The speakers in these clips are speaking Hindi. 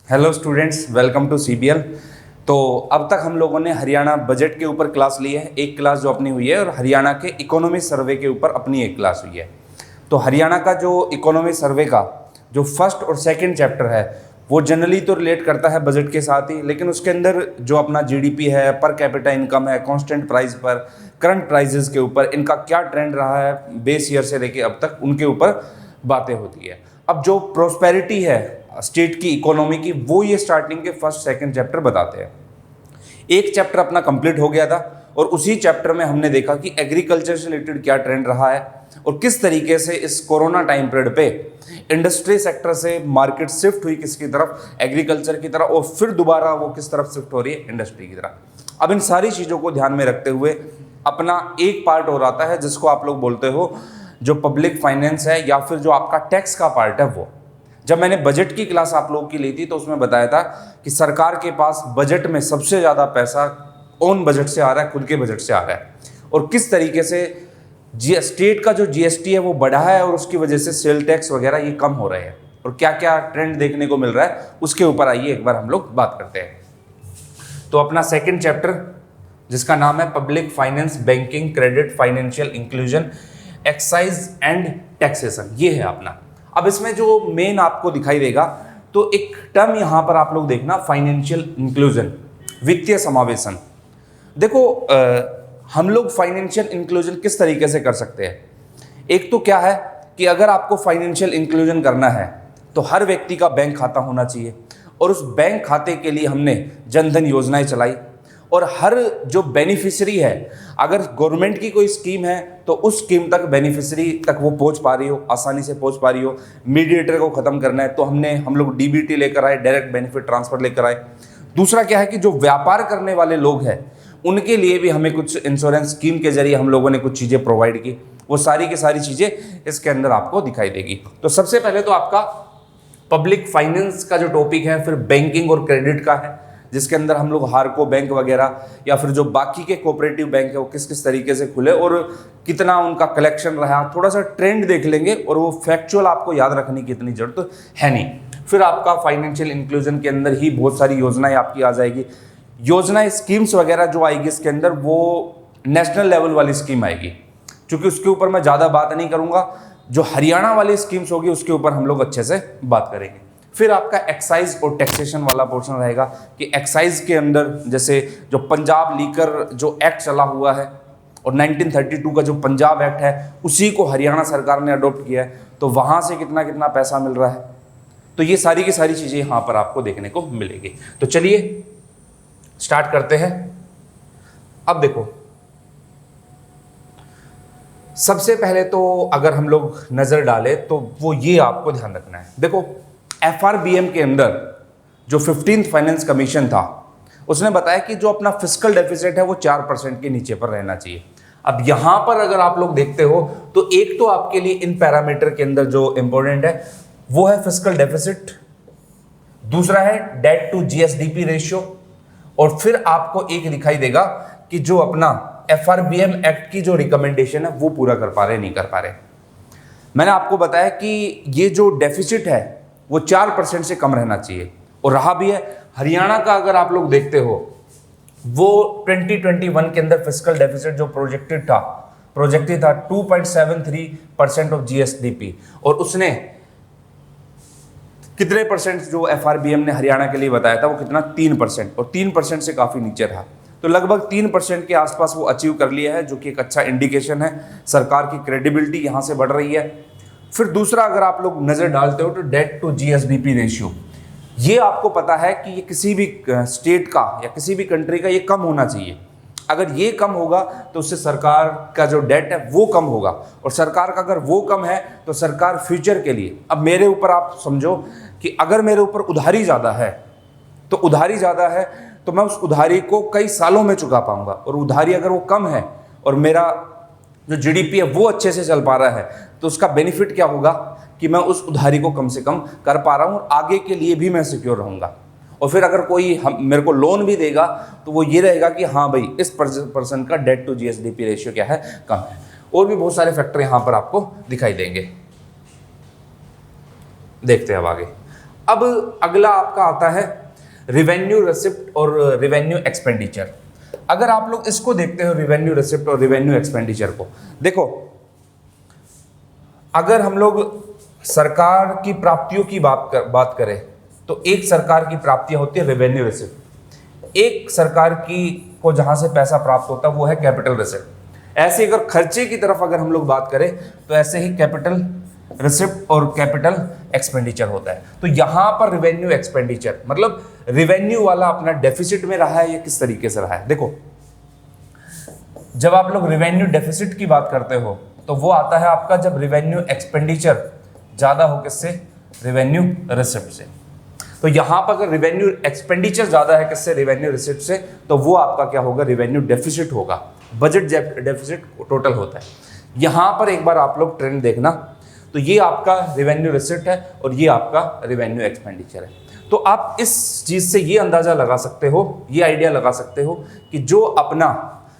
Hello students, welcome to CBL. तो अब तक हम लोगों ने हरियाणा बजट के ऊपर क्लास ली है, एक क्लास जो अपनी हुई है, और हरियाणा के इकोनॉमी सर्वे के ऊपर अपनी एक क्लास हुई है। तो हरियाणा का जो इकोनॉमी सर्वे का जो फर्स्ट और सेकंड चैप्टर है वो जनरली तो रिलेट करता है बजट के साथ ही, लेकिन उसके अंदर जो अपना जीडीपी है, पर कैपिटा इनकम है, कांस्टेंट प्राइस पर, करंट प्राइसेस के ऊपर इनका क्या ट्रेंड रहा है बेस ईयर से लेके अब तक, उनके ऊपर बातें होती है। अब जो प्रोस्पेरिटी है स्टेट की इकोनॉमी की, वो ये स्टार्टिंग के फर्स्ट सेकंड चैप्टर बताते हैं। एक चैप्टर अपना कंप्लीट हो गया था और उसी चैप्टर में हमने देखा कि एग्रीकल्चर से रिलेटेड क्या ट्रेंड रहा है और किस तरीके से इस कोरोना टाइम पीरियड पे इंडस्ट्री सेक्टर से मार्केट शिफ्ट हुई किसकी तरफ, एग्रीकल्चर की तरफ, और फिर दोबारा वो किस तरफ शिफ्ट हो रही है, इंडस्ट्री की तरफ। अब इन सारी चीज़ों को ध्यान में रखते हुए अपना एक पार्ट और आता है जिसको आप लोग बोलते हो जो पब्लिक फाइनेंस है, या फिर जो आपका टैक्स का पार्ट है। वो जब मैंने बजट की क्लास आप लोगों की ली थी तो उसमें बताया था कि सरकार के पास बजट में सबसे ज़्यादा पैसा ओन बजट से आ रहा है, खुद के बजट से आ रहा है, और किस तरीके से स्टेट का जो जीएसटी है वो बढ़ा है और उसकी वजह से सेल टैक्स वगैरह ये कम हो रहे हैं, और क्या क्या ट्रेंड देखने को मिल रहा है उसके ऊपर आइए एक बार हम लोग बात करते हैं। तो अपना सेकेंड चैप्टर जिसका नाम है public finance, banking, credit, financial inclusion, excise and taxation, ये है अपना। अब इसमें जो मेन आपको दिखाई देगा तो एक टर्म यहां पर आप लोग देखना, फाइनेंशियल इंक्लूजन, वित्तीय समावेशन। देखो हम लोग फाइनेंशियल इंक्लूजन किस तरीके से कर सकते हैं। एक तो क्या है कि अगर आपको फाइनेंशियल इंक्लूजन करना है तो हर व्यक्ति का बैंक खाता होना चाहिए, और उस बैंक खाते के लिए हमने जनधन योजनाएं चलाई, और हर जो बेनिफिशियरी है, अगर गवर्नमेंट की कोई स्कीम है तो उस स्कीम तक बेनिफिशियरी तक वो पहुंच पा रही हो, आसानी से पहुंच पा रही हो। मीडिएटर को खत्म करना है तो हम लोग डीबीटी लेकर आए, डायरेक्ट बेनिफिट ट्रांसफर लेकर आए। दूसरा क्या है कि जो व्यापार करने वाले लोग हैं उनके लिए भी हमें कुछ इंश्योरेंस स्कीम के जरिए हम लोगों ने कुछ चीज़ें प्रोवाइड की, वो सारी की सारी चीज़ें इसके अंदर आपको दिखाई देगी। तो सबसे पहले तो आपका पब्लिक फाइनेंस का जो टॉपिक है, फिर बैंकिंग और क्रेडिट का है, जिसके अंदर हम लोग हार्को बैंक वगैरह या फिर जो बाकी के कोऑपरेटिव बैंक है वो किस किस तरीके से खुले और कितना उनका कलेक्शन रहा, थोड़ा सा ट्रेंड देख लेंगे, और वो फैक्चुअल आपको याद रखने की इतनी जरूरत है नहीं। फिर आपका फाइनेंशियल इंक्लूजन के अंदर ही बहुत सारी योजनाएं आपकी आ जाएगी। योजनाएं, स्कीम्स वगैरह जो आएगी इसके अंदर वो नेशनल लेवल वाली स्कीम आएगी, क्योंकि उसके ऊपर मैं ज़्यादा बात नहीं करूँगा। जो हरियाणा वाली स्कीम्स होगी उसके ऊपर हम लोग अच्छे से बात करेंगे। फिर आपका एक्साइज और टैक्सेशन वाला पोर्शन रहेगा कि एक्साइज के अंदर जैसे जो पंजाब लीकर जो एक्ट चला हुआ है और 1932 का जो पंजाब एक्ट है उसी को हरियाणा सरकार ने अडॉप्ट किया है, तो वहाँ से कितना कितना पैसा मिल रहा है। तो ये सारी की सारी चीज़ें यहाँ पर आपको देखने को मिलेगी। तो चलिए स्टार्ट करते हैं। अब देखो, सबसे पहले तो अगर हम लोग नज़र डालें तो वो ये आपको ध्यान रखना है। देखो एफआरबीएम के अंदर जो 15th फाइनेंस कमीशन था उसने बताया कि जो अपना फिस्कल डेफिसिट है वो 4% के नीचे पर रहना चाहिए। अब यहां पर अगर आप लोग देखते हो तो एक तो आपके लिए इन पैरामीटर के अंदर जो इंपॉर्टेंट है वो है फिस्कल डेफिसिट, दूसरा है डेट टू जीएसडीपी रेशियो, और फिर आपको एक दिखाई देगा कि जो अपना एफआरबीएम एक्ट की जो रिकमेंडेशन है वो पूरा कर पा रहे नहीं कर पा रहे। मैंने आपको बताया कि ये जो डेफिसिट है वो 4% से कम रहना चाहिए, और रहा भी है। हरियाणा का अगर आप लोग देखते हो वो 2021 के अंदर फिस्कल डेफिसिट जो प्रोजेक्टेड था 2.73% ऑफ जीएसडीपी, और उसने कितने परसेंट जो एफआरबीएम ने हरियाणा के लिए बताया था वो कितना, 3%, और 3% से काफ़ी नीचे था। तो लगभग 3% के आसपास वो अचीव कर लिया है, जो कि एक अच्छा इंडिकेशन है। सरकार की क्रेडिबिलिटी यहाँ से बढ़ रही है। फिर दूसरा अगर आप लोग नज़र डालते हो तो डेट टू जीएसडीपी रेशियो, ये आपको पता है कि ये किसी भी स्टेट का या किसी भी कंट्री का ये कम होना चाहिए। अगर ये कम होगा तो उससे सरकार का जो डेट है वो कम होगा, और सरकार का अगर वो कम है तो सरकार फ्यूचर के लिए, अब मेरे ऊपर आप समझो कि अगर मेरे ऊपर उधारी ज़्यादा है तो मैं उस उधारी को कई सालों में चुका पाऊंगा, और उधारी अगर वो कम है और मेरा जो जीडीपी है वो अच्छे से चल पा रहा है तो उसका बेनिफिट क्या होगा कि मैं उस उधारी को कम से कम कर पा रहा हूँ और आगे के लिए भी मैं सिक्योर रहूँगा। और फिर अगर कोई मेरे को लोन भी देगा तो वो ये रहेगा कि हाँ भाई इस पर्सन का डेट टू जीएसडीपी रेशियो क्या है, कम है। और भी बहुत सारे फैक्टर यहाँ पर आपको दिखाई देंगे। देखते हैं अब आगे। अब अगला आपका आता है रिवेन्यू रिसिप्ट और रिवेन्यू एक्सपेंडिचर। अगर आप लोग इसको देखते हो, रिवेन्यू रिसिप्ट और रिवेन्यू एक्सपेंडिचर को देखो, अगर हम लोग सरकार की प्राप्तियों की बात करें तो एक सरकार की प्राप्तियां होती है रेवेन्यू रिसिप्ट, एक सरकार की को जहां से पैसा प्राप्त होता है वो है कैपिटल रिसिप्ट। ऐसे अगर खर्चे की तरफ अगर हम लोग बात करें तो ऐसे ही कैपिटल रिसिप्ट और कैपिटल एक्सपेंडिचर होता है। तो यहां पर रिवेन्यू एक्सपेंडिचर मतलब रिवेन्यू वाला अपना डेफिसिट में रहा है या किस तरीके से रहा है। देखो, जब आप लोग रिवेन्यू डेफिसिट की बात करते हो तो वो आता है आपका जब रिवेन्यू एक्सपेंडिचर ज्यादा हो किससे, रिवेन्यू रिसिप्ट से। तो यहां पर अगर रिवेन्यू एक्सपेंडिचर ज्यादा है किससे, रिवेन्यू रिसिप्ट से, तो वो आपका क्या होगा, रिवेन्यू डेफिसिट होगा। बजट डेफिसिट टोटल होता है। यहां पर एक बार आप लोग ट्रेंड देखना, तो ये आपका रिवेन्यू रिसिप्ट है और ये आपका रिवेन्यू एक्सपेंडिचर है। तो आप इस चीज से ये अंदाजा लगा सकते हो, ये आइडिया लगा सकते हो कि जो अपना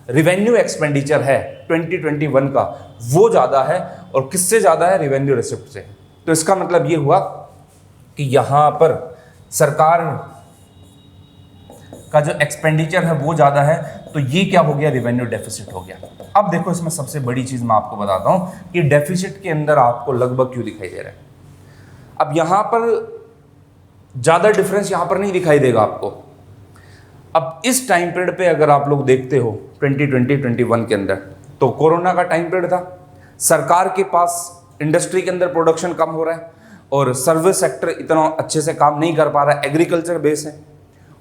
रिवेन्यू एक्सपेंडिचर है 2021 का वो ज्यादा है, और किससे ज्यादा है, रिवेन्यू रिसिप्ट से। तो इसका मतलब ये हुआ कि यहां पर सरकार का जो एक्सपेंडिचर है वो ज्यादा है, तो ये क्या हो गया, रिवेन्यू डेफिसिट हो गया। अब देखो, इसमें सबसे बड़ी चीज मैं आपको बताता हूं कि डेफिसिट के अंदर आपको लगभग क्यों दिखाई दे रहा है। अब यहां पर ज्यादा डिफरेंस यहां पर नहीं दिखाई देगा आपको। अब इस टाइम पीरियड पे अगर आप लोग देखते हो 2020-21 के अंदर, तो कोरोना का टाइम पीरियड था, सरकार के पास इंडस्ट्री के अंदर प्रोडक्शन कम हो रहा है और सर्विस सेक्टर इतना अच्छे से काम नहीं कर पा रहा है, एग्रीकल्चर बेस है,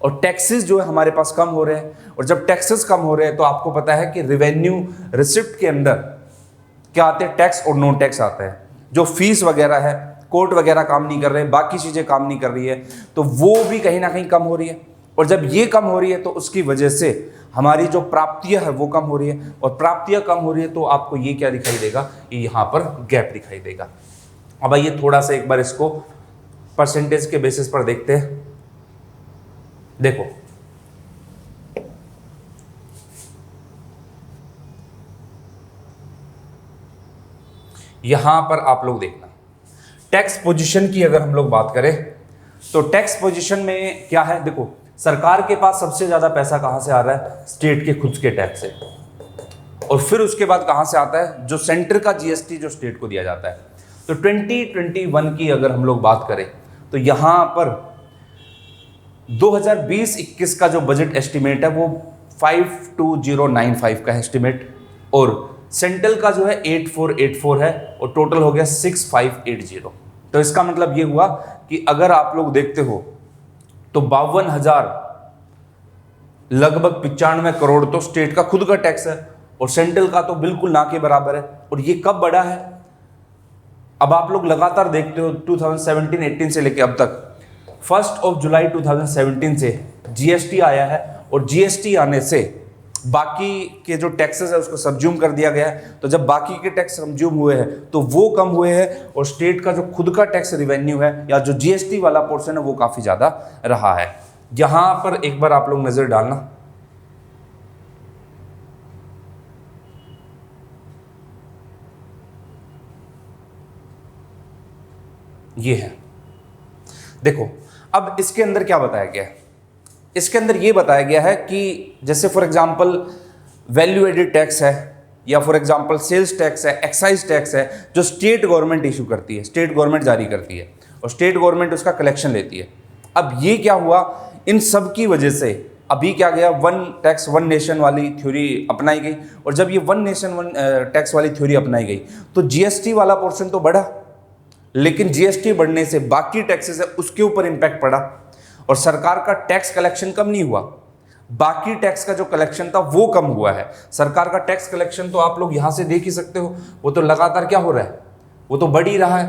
और टैक्सेस जो है हमारे पास कम हो रहे हैं। और जब टैक्सेस कम हो रहे हैं तो आपको पता है कि रिवेन्यू रिसिप्ट के अंदर क्या आते हैं, टैक्स और नॉन टैक्स आता है। जो फीस वगैरह है, कोर्ट वगैरह काम नहीं कर रहे हैं, बाकी चीज़ें काम नहीं कर रही है, तो वो भी कहीं ना कहीं कम हो रही है। और जब ये कम हो रही है तो उसकी वजह से हमारी जो प्राप्तियां है वो कम हो रही है, और प्राप्तियां कम हो रही है तो आपको ये क्या दिखाई देगा, ये यहाँ पर गैप दिखाई देगा। अब आइए थोड़ा सा एक बार इसको परसेंटेज के बेसिस पर देखते हैं। देखो, यहां पर आप लोग देखना, टैक्स पोजीशन की अगर हम लोग बात करें तो टैक्स पोजीशन में क्या है, देखो सरकार के पास सबसे ज्यादा पैसा कहां से आ रहा है, स्टेट के खुद के टैक्स से, और फिर उसके बाद कहां से आता है, जो सेंटर का जीएसटी जो स्टेट को दिया जाता है। तो 2021 की अगर हम लोग बात करें तो यहां पर 2020-21 का जो बजट एस्टिमेट है वो 52095 का एस्टिमेट, और सेंट्रल का जो है 8484 है, और टोटल हो गया 6580। तो इसका मतलब ये हुआ कि अगर आप लोग देखते हो तो 52,000 लगभग 95 करोड़ तो स्टेट का खुद का टैक्स है, और सेंट्रल का तो बिल्कुल ना के बराबर है। और ये कब बढ़ा है, अब आप लोग लगातार देखते हो 2017-18 से लेके अब तक, 1 जुलाई 2017 से जीएसटी आया है, और जीएसटी आने से बाकी के जो टैक्सेस है उसको सब्ज्यूम कर दिया गया है। तो जब बाकी के टैक्स सब्ज्यूम हुए हैं तो वो कम हुए हैं, और स्टेट का जो खुद का टैक्स रिवेन्यू है या जो जीएसटी वाला पोर्शन है वो काफी ज्यादा रहा है। यहां पर एक बार आप लोग नजर डालना, ये है, देखो अब इसके अंदर क्या बताया गया है, इसके अंदर ये बताया गया है कि जैसे for example value added tax है, या फॉर एग्जांपल सेल्स टैक्स है, एक्साइज टैक्स है, जो स्टेट गवर्नमेंट इशू करती है, स्टेट गवर्नमेंट जारी करती है, और स्टेट गवर्नमेंट उसका कलेक्शन लेती है। अब ये क्या हुआ, इन सब की वजह से अभी क्या गया, वन टैक्स वन नेशन वाली थ्योरी अपनाई गई, और जब ये वन नेशन वन टैक्स वाली थ्योरी अपनाई गई तो जीएसटी वाला पोर्शन तो बढ़ा, लेकिन जीएसटी बढ़ने से बाकी टैक्सेस है उसके ऊपर इंपैक्ट पड़ा, और सरकार का टैक्स कलेक्शन कम नहीं हुआ, बाकी टैक्स का जो कलेक्शन था वो कम हुआ है। सरकार का टैक्स कलेक्शन तो आप लोग यहां से देख ही सकते हो, वो तो लगातार क्या हो रहा है, वो तो बढ़ ही रहा है।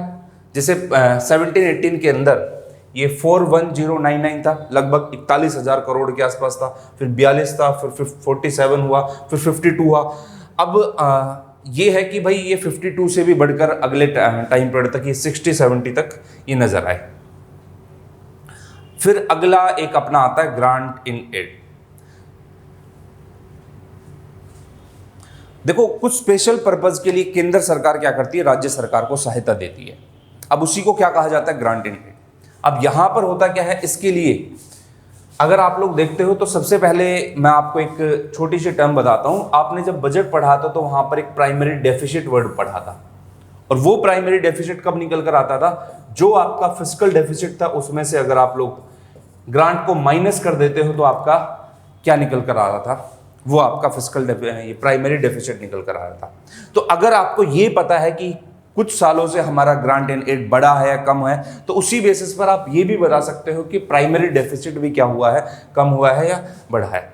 जैसे 17-18 के अंदर ये 41099 था, लगभग 41,000 करोड़ के आसपास था, फिर 42 था, फिर 47 हुआ, फिर 52 हुआ। अब ये है कि भाई ये 52 से भी बढ़कर अगले टाइम पीरियड तक ये 60-70 तक ये नजर आए। फिर अगला एक अपना आता है ग्रांट इन एड। देखो, कुछ स्पेशल पर्पज के लिए केंद्र सरकार क्या करती है, राज्य सरकार को सहायता देती है। अब उसी को क्या कहा जाता है, ग्रांट इन एड। अब यहाँ पर होता क्या है, इसके लिए अगर आप लोग देखते हो तो सबसे पहले मैं आपको एक छोटी सी टर्म बताता हूँ। आपने जब बजट पढ़ा था तो वहाँ पर एक प्राइमरी डेफिसिट वर्ड पढ़ा था, और वो प्राइमरी डेफिसिट कब निकल कर आता था, जो आपका फिस्कल डेफिसिट था उसमें से अगर आप लोग ग्रांट को माइनस कर देते हो तो आपका क्या निकल कर आ रहा था, वो आपका फिस्कल ये प्राइमरी डेफिसिट निकल कर आ रहा था। तो अगर आपको ये पता है कि कुछ सालों से हमारा ग्रांट इन एड बढ़ा है या कम है, तो उसी बेसिस पर आप ये भी बता सकते हो कि प्राइमरी डेफिसिट भी क्या हुआ है, कम हुआ है या बढ़ा है।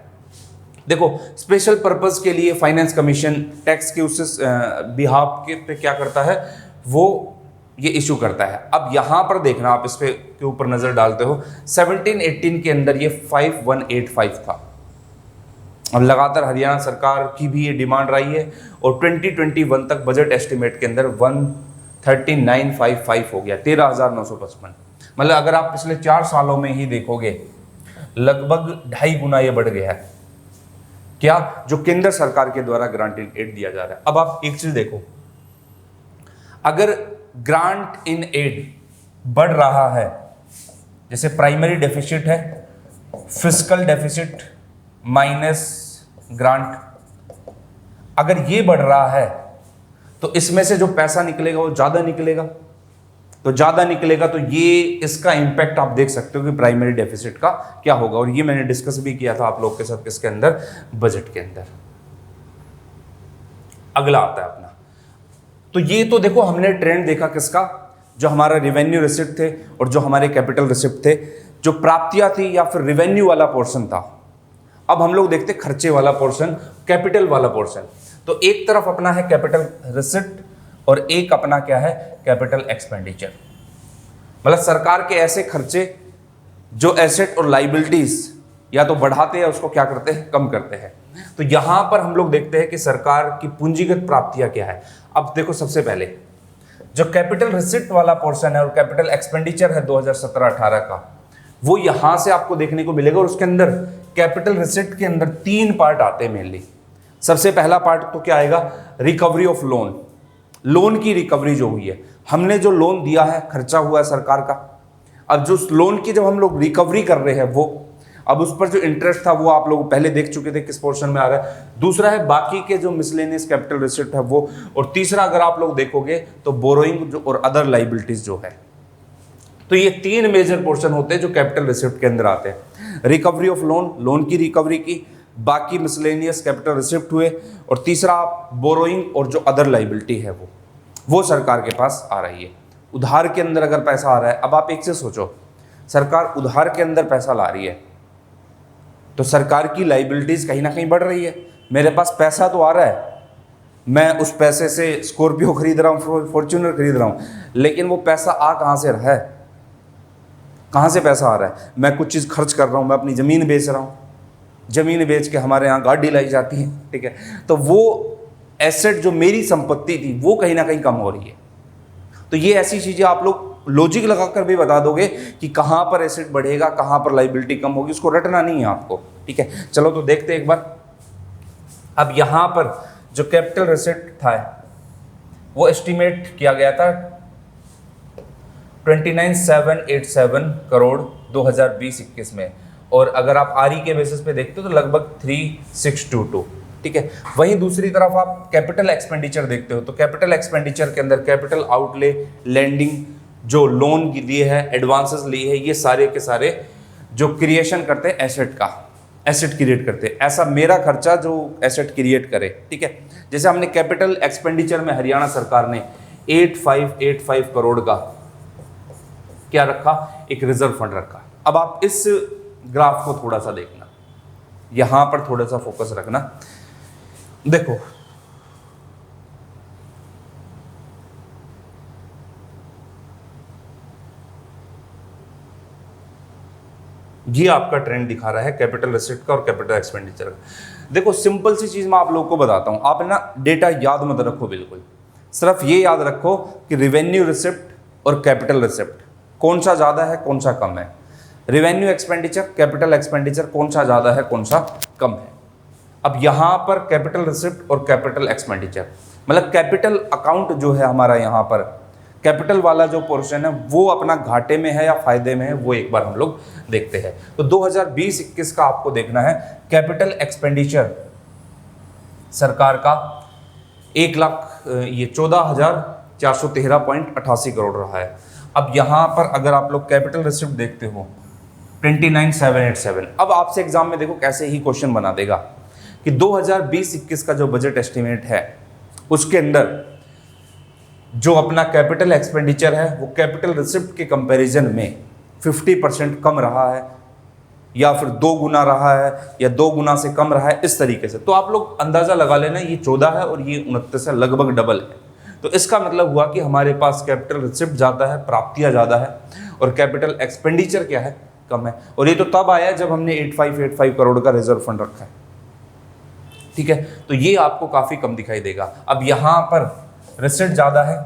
देखो, स्पेशल पर्पस के लिए फाइनेंस कमीशन टैक्स के उस बिहाफ के पे क्या करता है, वो ये इशू करता है। अब यहाँ पर देखना, आप इस पे के ऊपर नजर डालते हो, 17-18 के अंदर ये 5185 था। अब लगातार हरियाणा सरकार की भी ये डिमांड रही है, और 2021 तक बजट एस्टिमेट के अंदर 13955 हो गया, 13,955। मतलब अगर आप पिछले 4 सालों में ही देखोगे, लगभग 2.5 गुना ये बढ़ गया है क्या, जो केंद्र सरकार के द्वारा ग्रांट इन एड दिया जा रहा है। अब आप एक चीज देखो, अगर ग्रांट इन एड बढ़ रहा है, जैसे प्राइमरी डेफिसिट है, फिस्कल डेफिसिट माइनस ग्रांट, अगर ये बढ़ रहा है तो इसमें से जो पैसा निकलेगा वो ज्यादा निकलेगा, तो ज्यादा निकलेगा तो ये इसका इंपैक्ट आप देख सकते हो कि प्राइमरी डेफिसिट का क्या होगा। और ये मैंने डिस्कस भी किया था आप लोग के साथ किसके अंदर, बजट के अंदर। अगला आता है अपना, तो ये तो देखो हमने ट्रेंड देखा किसका, जो हमारा रिवेन्यू रिसिप्ट थे और जो हमारे कैपिटल रिसिप्ट थे, जो प्राप्तियां थी या फिर रिवेन्यू वाला पोर्शन था। अब हम लोग देखते खर्चे वाला पोर्शन, कैपिटल वाला पोर्शन। तो एक तरफ अपना है कैपिटल रिसिप्ट और एक अपना क्या है, कैपिटल एक्सपेंडिचर। मतलब सरकार के ऐसे खर्चे जो एसेट और लाइबिलिटीज या तो बढ़ाते हैं, उसको क्या करते हैं, कम करते हैं। तो यहां पर हम लोग देखते हैं कि सरकार की पूंजीगत प्राप्तियां क्या है। अब देखो, सबसे पहले जो कैपिटल रिसिप्ट वाला पोर्शन है और कैपिटल एक्सपेंडिचर है 2017-18 का, वो यहां से आपको देखने को मिलेगा। और उसके अंदर कैपिटल रिसिप्ट के अंदर 3 पार्ट आते हैं मेनली। सबसे पहला पार्ट तो क्या आएगा, रिकवरी ऑफ लोन, लोन की रिकवरी जो हुई है, हमने जो लोन दिया है, खर्चा हुआ है सरकार का। अब जो लोन की जब हम लोग रिकवरी कर रहे हैं, वो अब उस पर जो इंटरेस्ट था वो आप लोग पहले देख चुके थे किस पोर्शन में आ रहा है। दूसरा है बाकी के जो मिसलेनियस कैपिटल रिसिप्ट है वो, और तीसरा अगर आप लोग देखोगे तो बोरोइंग जो और अदर लाइबिलिटीज जो है। तो ये 3 मेजर पोर्शन होते हैं जो कैपिटल रिसिप्ट के अंदर आते हैं। रिकवरी ऑफ लोन, लोन की रिकवरी की, बाकी मिसलेनियस कैपिटल रिसिप्ट हुए, और तीसरा बोरोइंग और जो अदर लाइबिलिटी है वो सरकार के पास आ रही है। उधार के अंदर अगर पैसा आ रहा है, अब आप एक से सोचो, सरकार उधार के अंदर पैसा ला रही है तो सरकार की लाइबिलिटीज कहीं ना कहीं बढ़ रही है। मेरे पास पैसा तो आ रहा है, मैं उस पैसे से स्कॉर्पियो खरीद रहा हूँ, फॉर्च्यूनर खरीद रहा हूँ, लेकिन वो पैसा आ कहाँ से रहा है, कहाँ से पैसा आ रहा है, मैं कुछ चीज़ खर्च कर रहा हूँ, मैं अपनी ज़मीन बेच रहा हूँ, ज़मीन बेच के हमारे यहाँ गाड़ी लाई जाती है, ठीक है, तो वो एसेट जो मेरी संपत्ति थी वो कहीं ना कहीं कम हो रही है। तो ये ऐसी चीज़ें आप लोग लॉजिक लगाकर भी बता दोगे कि कहाँ पर एसेट बढ़ेगा, कहाँ पर लाइबिलिटी कम होगी, उसको रटना नहीं है आपको, ठीक है। चलो तो देखते हैं एक बार। अब यहाँ पर जो कैपिटल रिसिप्ट था वो एस्टिमेट किया गया था 29,787 करोड़ 2020-21 में, और अगर आप आरई के बेसिस पे देखते हो तो लगभग 3622, ठीक है। वहीं दूसरी तरफ आप कैपिटल एक्सपेंडिचर देखते हो तो कैपिटल एक्सपेंडिचर के अंदर कैपिटल आउटले, लैंडिंग, जो लोन दिए है, एडवांसेस लिए है, ये सारे के सारे जो क्रिएशन करते हैं एसेट का, एसेट क्रिएट करते हैं, ऐसा मेरा खर्चा जो एसेट क्रिएट करे, ठीक है। जैसे हमने कैपिटल एक्सपेंडिचर में हरियाणा सरकार ने 8585 करोड़ का क्या रखा, एक रिजर्व फंड रखा। अब आप इस ग्राफ को थोड़ा सा देखना, यहां पर थोड़ा सा फोकस रखना। देखो, ये आपका ट्रेंड दिखा रहा है कैपिटल रिसिप्ट का और कैपिटल एक्सपेंडिचर का। देखो, सिंपल सी चीज मैं आप लोगों को बताता हूं, आप ना डेटा याद मत रखो, बिल्कुल सिर्फ ये याद रखो कि रिवेन्यू रिसिप्ट और कैपिटल रिसिप्ट कौन सा ज्यादा है, कौन सा कम है। रिवेन्यू एक्सपेंडिचर, कैपिटल एक्सपेंडिचर कौन सा ज्यादा है, कौन सा कम है। अब यहां पर कैपिटल रिसिप्ट और कैपिटल एक्सपेंडिचर, मतलब कैपिटल अकाउंट जो है हमारा, यहां पर कैपिटल वाला जो पोर्शन है वो अपना घाटे में है या फायदे में है, वो एक बार हम लोग देखते हैं। तो 2020-21 का आपको देखना है कैपिटल एक्सपेंडिचर सरकार का 14,413.88 करोड़ रहा है। अब यहाँ पर अगर आप लोग कैपिटल रिसिप्ट देखते हो 29,787। अब आपसे एग्जाम में देखो कैसे ही क्वेश्चन बना देगा कि 2020-21 का जो बजट एस्टिमेट है उसके अंदर जो अपना कैपिटल एक्सपेंडिचर है वो कैपिटल रिसिप्ट के कंपैरिजन में 50% कम रहा है या फिर 2 गुना रहा है या 2 गुना से कम रहा है, इस तरीके से। तो आप लोग अंदाज़ा लगा लेना ये 14 है और ये 29 है, लगभग डबल है। तो इसका मतलब हुआ कि हमारे पास कैपिटल रिसिप्ट ज़्यादा है, प्राप्तियाँ ज़्यादा है और कैपिटल एक्सपेंडिचर क्या है, कम है। और ये तो तब आया जब हमने 8585 करोड़ का रिजर्व फंड रखा है, ठीक है। तो ये आपको काफ़ी कम दिखाई देगा। अब यहाँ पर रिसिप्ट ज़्यादा है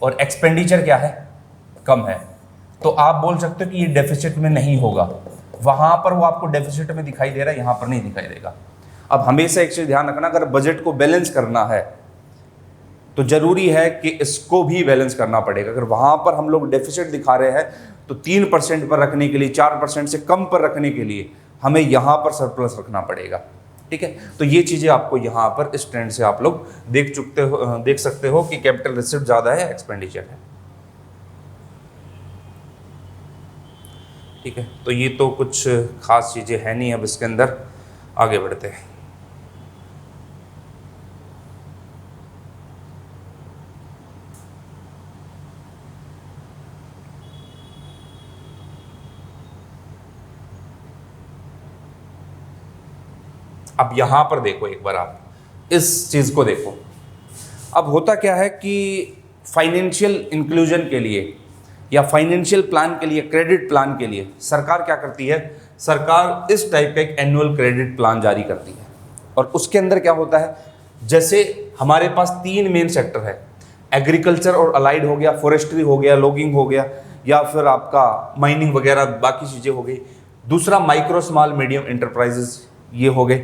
और एक्सपेंडिचर क्या है, कम है, तो आप बोल सकते हो कि ये डेफिसिट में नहीं होगा। वहाँ पर वो आपको डेफिसिट में दिखाई दे रहा है, यहाँ पर नहीं दिखाई देगा। अब हमेशा एक चीज़ ध्यान रखना, अगर बजट को बैलेंस करना है तो जरूरी है कि इसको भी बैलेंस करना पड़ेगा। अगर वहाँ पर हम लोग डेफिसिट दिखा रहे हैं तो 3% पर रखने के लिए, 4% से कम पर रखने के लिए हमें यहाँ पर सरप्लस रखना पड़ेगा, ठीक है। तो ये चीज़ें आपको यहाँ पर इस ट्रेंड से आप लोग देख सकते हो कि कैपिटल रिसिप्ट ज़्यादा है, एक्सपेंडिचर है, ठीक है। तो ये तो कुछ खास चीज़ें हैं नहीं। अब इसके अंदर आगे बढ़ते हैं। अब यहाँ पर देखो एक बार, आप इस चीज़ को देखो। अब होता क्या है कि फाइनेंशियल इंक्लूजन के लिए या फाइनेंशियल प्लान के लिए, क्रेडिट प्लान के लिए सरकार क्या करती है, सरकार इस टाइप का एक एनुअल क्रेडिट प्लान जारी करती है। और उसके अंदर क्या होता है, जैसे हमारे पास 3 मेन सेक्टर है, एग्रीकल्चर और अलाइड हो गया, फॉरेस्ट्री हो गया, लॉगिंग हो गया, या फिर आपका माइनिंग वगैरह बाकी चीज़ें हो गई। दूसरा माइक्रो स्मॉल मीडियम एंटरप्राइजेस, ये हो गए।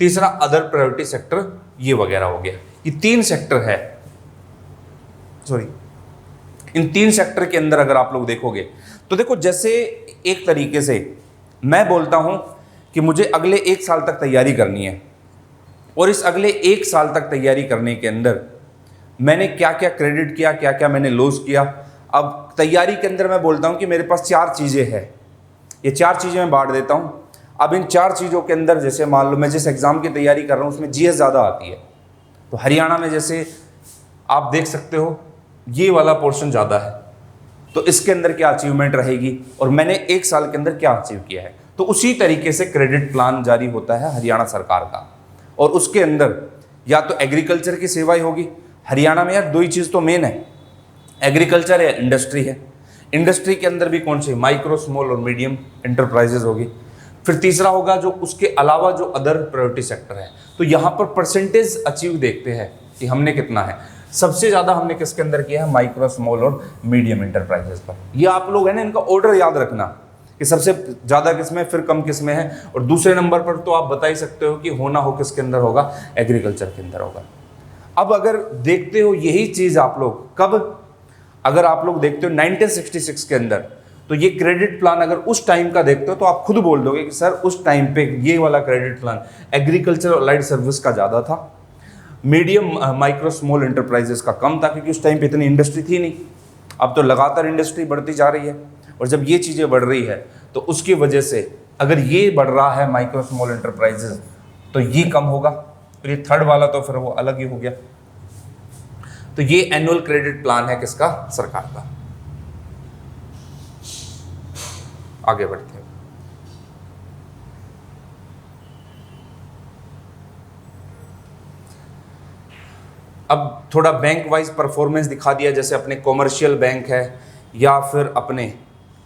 तीसरा अदर प्रायोरिटी सेक्टर, ये वगैरह हो गया। ये 3 सेक्टर है, इन 3 सेक्टर के अंदर अगर आप लोग देखोगे तो देखो, जैसे एक तरीके से मैं बोलता हूं कि मुझे अगले 1 साल तक तैयारी करनी है और इस अगले 1 साल तक तैयारी करने के अंदर मैंने क्या क्या क्रेडिट किया, क्या क्या मैंने लॉस किया। अब तैयारी के अंदर मैं बोलता हूं कि मेरे पास 4 चीज़ें हैं, ये 4 चीज़ें मैं बांट देता हूं। अब इन 4 चीज़ों के अंदर, जैसे मान लो मैं जिस एग्ज़ाम की तैयारी कर रहा हूँ उसमें जीएस ज़्यादा आती है, तो हरियाणा में जैसे आप देख सकते हो ये वाला पोर्शन ज़्यादा है, तो इसके अंदर क्या अचीवमेंट रहेगी और मैंने 1 साल के अंदर क्या अचीव किया है। तो उसी तरीके से क्रेडिट प्लान जारी होता है हरियाणा सरकार का, और उसके अंदर या तो एग्रीकल्चर की सेवाएं होगी। हरियाणा में यार 2 ही चीज़ तो मेन है, एग्रीकल्चर है, इंडस्ट्री है। इंडस्ट्री के अंदर भी कौन सी, माइक्रो स्मॉल और मीडियम एंटरप्राइजेज होगी। फिर तीसरा होगा जो उसके अलावा जो अदर प्रायोरिटी सेक्टर है। तो यहाँ पर परसेंटेज अचीव देखते हैं कि हमने कितना है। सबसे ज़्यादा हमने किसके अंदर किया है, माइक्रो स्मॉल और मीडियम एंटरप्राइजेस पर। ये आप लोग है ना, इनका ऑर्डर याद रखना कि सबसे ज़्यादा किसमें, फिर कम किसमें है, और दूसरे नंबर पर तो आप बता ही सकते हो कि होना हो किसके अंदर होगा, एग्रीकल्चर के अंदर होगा। अब अगर देखते हो यही चीज़ आप लोग कब, अगर आप लोग देखते हो 1966 के अंदर, तो ये क्रेडिट प्लान अगर उस टाइम का देखते हो तो आप खुद बोल दोगे कि सर उस टाइम पे ये वाला क्रेडिट प्लान एग्रीकल्चर और अलाइड सर्विस का ज़्यादा था, मीडियम माइक्रो स्मॉल एंटरप्राइजेस का कम था, क्योंकि उस टाइम पे इतनी इंडस्ट्री थी नहीं। अब तो लगातार इंडस्ट्री बढ़ती जा रही है, और जब ये चीज़ें बढ़ रही है तो उसकी वजह से अगर ये बढ़ रहा है माइक्रो स्मॉल एंटरप्राइजेस तो ये कम होगा, और ये थर्ड वाला तो फिर वो अलग ही हो गया। तो ये एनुअल क्रेडिट प्लान है किसका, सरकार का। आगे बढ़ते हैं। अब थोड़ा बैंक वाइज परफॉर्मेंस दिखा दिया, जैसे अपने कॉमर्शियल बैंक है या फिर अपने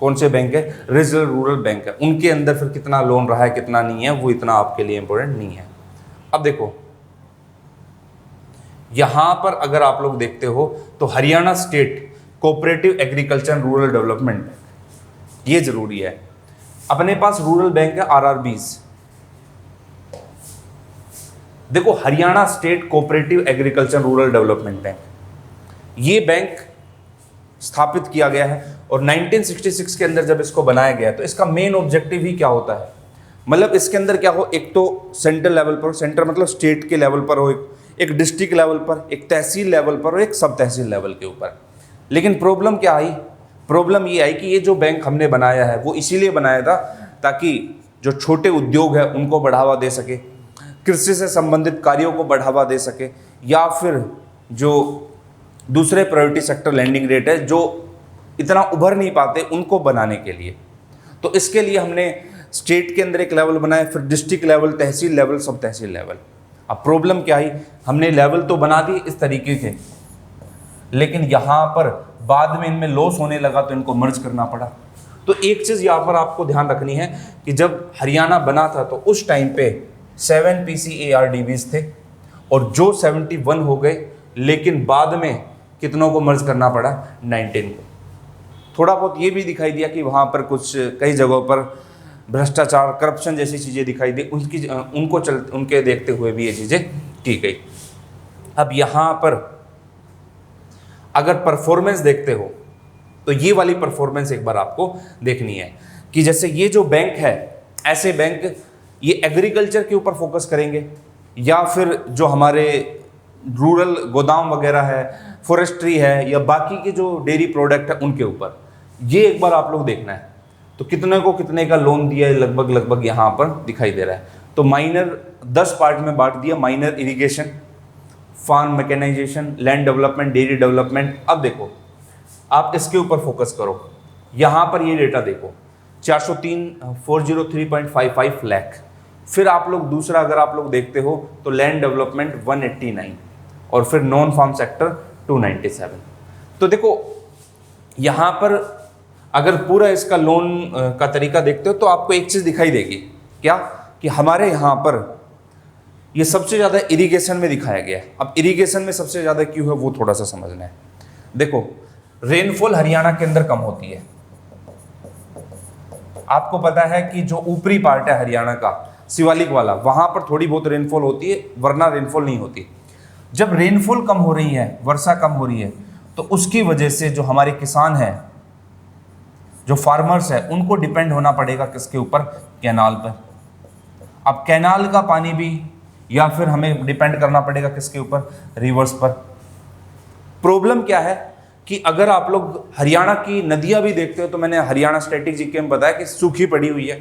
कौन से बैंक है, रीजनल रूरल बैंक है, उनके अंदर फिर कितना लोन रहा है कितना नहीं है, वो इतना आपके लिए इंपॉर्टेंट नहीं है। अब देखो यहां पर अगर आप लोग देखते हो तो Haryana state cooperative agriculture rural development bank, ये जरूरी है। अपने पास रूरल बैंक है आरआरबीज। देखो Haryana state cooperative agriculture rural development bank, ये बैंक स्थापित किया गया है। और 1966 के अंदर जब इसको बनाया गया तो इसका मेन ऑब्जेक्टिव ही क्या होता है, मतलब इसके अंदर क्या हो, एक तो सेंट्रल लेवल पर, सेंटर मतलब स्टेट के लेवल पर हो, एक डिस्ट्रिक्ट लेवल पर, एक तहसील लेवल पर और एक सब तहसील लेवल के ऊपर। लेकिन प्रॉब्लम क्या आई, प्रॉब्लम ये आई कि ये जो बैंक हमने बनाया है वो इसीलिए बनाया था ताकि जो छोटे उद्योग है उनको बढ़ावा दे सके, कृषि से संबंधित कार्यों को बढ़ावा दे सके, या फिर जो दूसरे प्रायोरिटी सेक्टर लैंडिंग रेट है जो इतना उभर नहीं पाते उनको बनाने के लिए। तो इसके लिए हमने स्टेट के अंदर एक लेवल बनाया, फिर डिस्ट्रिक्ट लेवल, तहसील लेवल, सब तहसील लेवल। अब प्रॉब्लम क्या आई, हमने लेवल तो बना दिए इस तरीके के, लेकिन यहाँ पर बाद में इनमें लॉस होने लगा तो इनको मर्ज करना पड़ा। तो एक चीज़ यहाँ पर आपको ध्यान रखनी है कि जब हरियाणा बना था तो उस टाइम पे 7 PCARDBs थे और जो 71 हो गए, लेकिन बाद में कितनों को मर्ज करना पड़ा, 19 को। थोड़ा बहुत ये भी दिखाई दिया कि वहाँ पर कुछ कई जगहों पर भ्रष्टाचार, करप्शन जैसी चीज़ें दिखाई दी, उनके देखते हुए भी ये चीज़ें की गई। अब यहाँ पर अगर परफॉर्मेंस देखते हो तो ये वाली परफॉर्मेंस एक बार आपको देखनी है कि जैसे ये जो बैंक है, ऐसे बैंक ये एग्रीकल्चर के ऊपर फोकस करेंगे या फिर जो हमारे रूरल गोदाम वगैरह है, फॉरेस्ट्री है, या बाकी के जो डेयरी प्रोडक्ट है उनके ऊपर, ये एक बार आप लोग देखना है। तो कितने को कितने का लोन दिया है लगभग यहाँ पर दिखाई दे रहा है। तो माइनर 10 पार्ट में बांट दिया, minor irrigation, farm mechanisation, land development, dairy development. अब देखो आप इसके ऊपर फोकस करो, यहाँ पर ये डेटा देखो 403.55 लाख। फिर आप लोग दूसरा अगर आप लोग देखते हो तो लैंड डेवलपमेंट 189 और फिर नॉन फार्म सेक्टर 297। तो देखो यहाँ पर अगर पूरा इसका लोन का तरीका देखते हो तो आपको एक चीज़ दिखाई देगी, क्या कि हमारे यहाँ पर ये सबसे ज़्यादा इरिगेशन में दिखाया गया है। अब इरिगेशन में सबसे ज़्यादा क्यों है वो थोड़ा सा समझना है। देखो रेनफॉल हरियाणा के अंदर कम होती है, आपको पता है कि जो ऊपरी पार्ट है हरियाणा का, शिवालिक वाला, वहां पर थोड़ी बहुत रेनफॉल होती है, वरना रेनफॉल नहीं होती। जब रेनफॉल कम हो रही है, वर्षा कम हो रही है, तो उसकी वजह से जो हमारे किसान हैं, जो फार्मर्स हैं, उनको डिपेंड होना पड़ेगा किसके ऊपर, कैनाल पर। अब कैनाल का पानी भी, या फिर हमें डिपेंड करना पड़ेगा किसके ऊपर, रिवर्स पर। प्रॉब्लम क्या है कि अगर आप लोग हरियाणा की नदियां भी देखते हो तो मैंने हरियाणा स्टैटिक जीके में बताया कि सूखी पड़ी हुई है,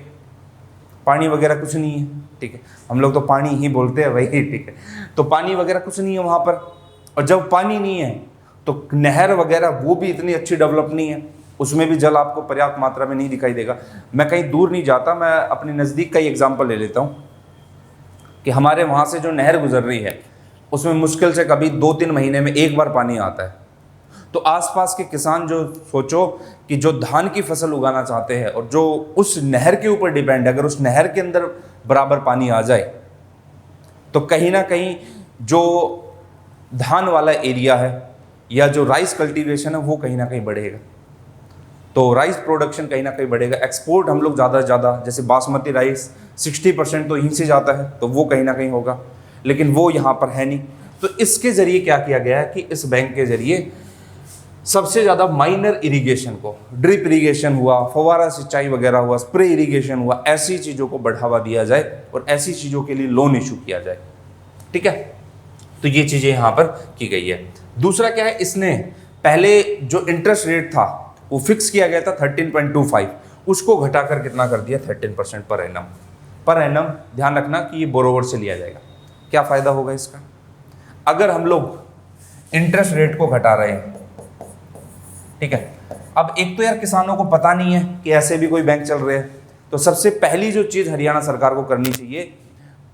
पानी वगैरह कुछ नहीं है, ठीक है। हम लोग तो पानी ही बोलते हैं भाई, ठीक है। तो पानी वगैरह कुछ नहीं है वहाँ पर, और जब पानी नहीं है तो नहर वगैरह वो भी इतनी अच्छी डेवलप नहीं है, उसमें भी जल आपको पर्याप्त मात्रा में नहीं दिखाई देगा। मैं कहीं दूर नहीं जाता, मैं अपने नज़दीक का ही एग्जाम्पल ले लेता हूँ कि हमारे वहाँ से जो नहर गुजर रही है उसमें मुश्किल से कभी 2-3 महीने में एक बार पानी आता है। तो आसपास के किसान जो सोचो कि जो धान की फसल उगाना चाहते हैं और जो उस नहर के ऊपर डिपेंड है, अगर उस नहर के अंदर बराबर पानी आ जाए तो कहीं ना कहीं जो धान वाला एरिया है या जो राइस कल्टीवेशन है वो कहीं ना कहीं बढ़ेगा, तो राइस प्रोडक्शन कहीं ना कहीं बढ़ेगा। एक्सपोर्ट हम लोग ज़्यादा से ज़्यादा, जैसे बासमती राइस 60% तो यहीं से जाता है, तो वो कहीं ना कहीं होगा, लेकिन वो यहाँ पर है नहीं। तो इसके ज़रिए क्या किया गया है कि इस बैंक के ज़रिए सबसे ज़्यादा माइनर इरिगेशन को, ड्रिप इरिगेशन हुआ, फव्वारा सिंचाई वगैरह हुआ, स्प्रे इरिगेशन हुआ, ऐसी चीज़ों को बढ़ावा दिया जाए और ऐसी चीज़ों के लिए लोन इशू किया जाए, ठीक है। तो ये चीज़ें यहाँ पर की गई है। दूसरा क्या है, इसने पहले जो इंटरेस्ट रेट था वो फिक्स किया गया था 13.25, उसको घटाकर कितना कर दिया, 13% पर एनम। पर एनम ध्यान रखना कि ये बोरोवर से लिया जाएगा। क्या फ़ायदा होगा इसका, अगर हम लोग इंटरेस्ट रेट को घटा रहे हैं, ठीक है। अब एक तो यार किसानों को पता नहीं है कि ऐसे भी कोई बैंक चल रहे हैं, तो सबसे पहली जो चीज़ हरियाणा सरकार को करनी चाहिए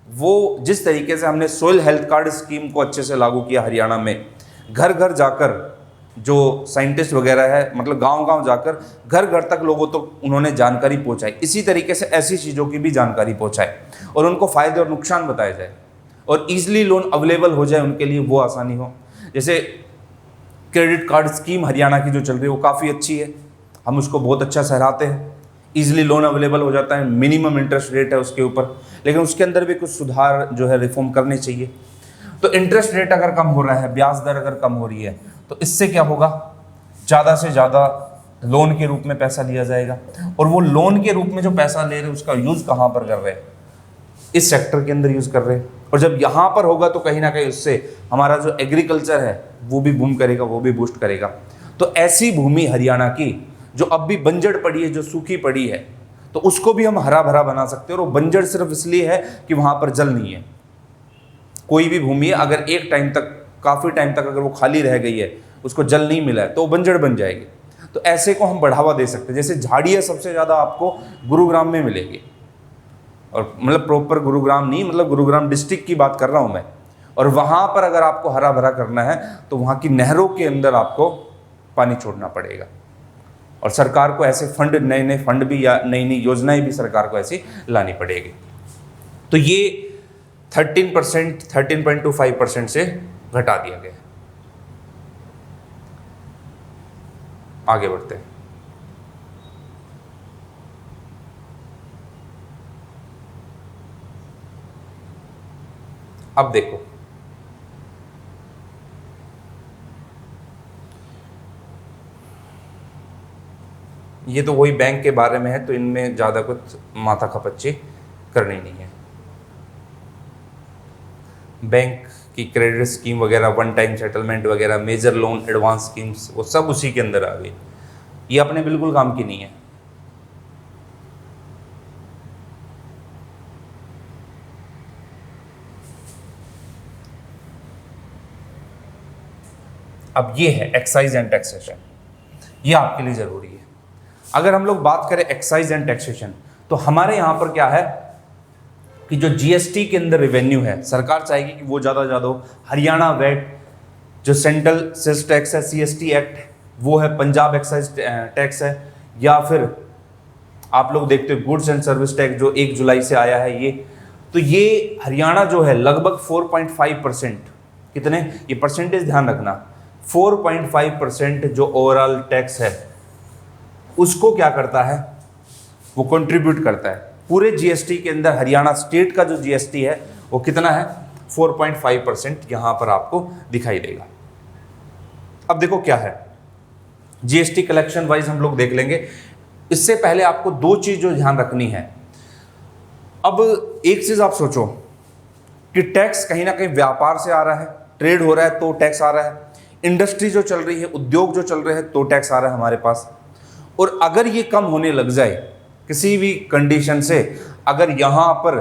वो, जिस तरीके से हमने सोइल हेल्थ कार्ड स्कीम को अच्छे से लागू किया हरियाणा में, घर घर जाकर जो साइंटिस्ट वगैरह है, मतलब गांव-गांव जाकर घर घर तक लोगों तक उन्होंने जानकारी पहुंचाई, इसी तरीके से ऐसी चीज़ों की भी जानकारी पहुंचाए और उनको फ़ायदे और नुकसान बताए जाए और ईजिली लोन अवेलेबल हो जाए उनके लिए, वो आसानी हो। जैसे क्रेडिट कार्ड स्कीम हरियाणा की जो चल रही है वो काफ़ी अच्छी है, हम उसको बहुत अच्छा सराहते हैं। ईजिली लोन अवेलेबल हो जाता है, मिनिमम इंटरेस्ट रेट है उसके ऊपर, लेकिन उसके अंदर भी कुछ सुधार जो है रिफॉर्म करने चाहिए। तो इंटरेस्ट रेट अगर कम हो रहा है, ब्याज दर अगर कम हो रही है, तो इससे क्या होगा ज़्यादा से ज़्यादा लोन के रूप में पैसा लिया जाएगा, और वो लोन के रूप में जो पैसा ले रहे हैं उसका यूज़ कहाँ पर कर रहे हैं, इस सेक्टर के अंदर यूज़ कर रहे हैं। और जब यहाँ पर होगा तो कहीं ना कहीं उससे हमारा जो एग्रीकल्चर है वो भी बूम करेगा, वो भी बूस्ट करेगा। तो ऐसी भूमि हरियाणा की जो अब भी बंजर पड़ी है, जो सूखी पड़ी है, तो उसको भी हम हरा भरा बना सकते हैं। और वो बंजर सिर्फ इसलिए है कि वहाँ पर जल नहीं है। कोई भी भूमि अगर एक टाइम तक, काफ़ी टाइम तक अगर वो खाली रह गई है, उसको जल नहीं मिला है, तो वो बंजर बन जाएगी। तो ऐसे को हम बढ़ावा दे सकते हैं। जैसे झाड़ियाँ सबसे ज़्यादा आपको गुरुग्राम में मिलेगी, और मतलब प्रॉपर गुरुग्राम नहीं, मतलब गुरुग्राम डिस्ट्रिक्ट की बात कर रहा हूँ मैं। और वहाँ पर अगर आपको हरा भरा करना है तो वहाँ की नहरों के अंदर आपको पानी छोड़ना पड़ेगा। और सरकार को ऐसे फंड, नए नए फंड भी या नई नई योजनाएं भी सरकार को ऐसी लानी पड़ेगी। तो ये 13%, 13.25% से घटा दिया गया। आगे बढ़ते हैं। अब देखो, ये तो वही बैंक के बारे में है, तो इनमें ज़्यादा कुछ माथा खपच्ची करनी नहीं है। बैंक की क्रेडिट स्कीम वगैरह, वन टाइम सेटलमेंट वगैरह, मेजर लोन एडवांस स्कीम्स, वो सब उसी के अंदर आ गई। ये अपने बिल्कुल काम की नहीं है। अब ये है एक्साइज एंड टैक्सेशन, ये आपके लिए ज़रूरी है। अगर हम लोग बात करें एक्साइज एंड टैक्सेशन, तो हमारे यहाँ पर क्या है कि जो जीएसटी के अंदर रेवेन्यू है, सरकार चाहेगी कि वो ज़्यादा ज़्यादा हो। हरियाणा वेट, जो सेंट्रल सेस टैक्स है, सीएसटी एक्ट, वो है। पंजाब एक्साइज टैक्स है, या फिर आप लोग देखते हो गुड्स एंड सर्विस टैक्स जो 1 जुलाई से आया है ये। तो ये हरियाणा जो है लगभग 4.5%, कितने, ये परसेंटेज ध्यान रखना, 4.5% जो ओवरऑल टैक्स है उसको क्या करता है, वो कंट्रीब्यूट करता है। पूरे जीएसटी के अंदर हरियाणा स्टेट का जो जीएसटी है वो कितना है, 4.5% यहाँ पर आपको दिखाई देगा। अब देखो क्या है, जीएसटी कलेक्शन वाइज हम लोग देख लेंगे। इससे पहले आपको दो चीज जो ध्यान रखनी है। अब एक चीज आप सोचो कि टैक्स कहीं ना कहीं व्यापार से आ रहा है, ट्रेड हो रहा है तो टैक्स आ रहा है, इंडस्ट्री जो चल रही है, उद्योग जो चल रहे हैं तो टैक्स आ रहा है हमारे पास। और अगर ये कम होने लग जाए किसी भी कंडीशन से, अगर यहाँ पर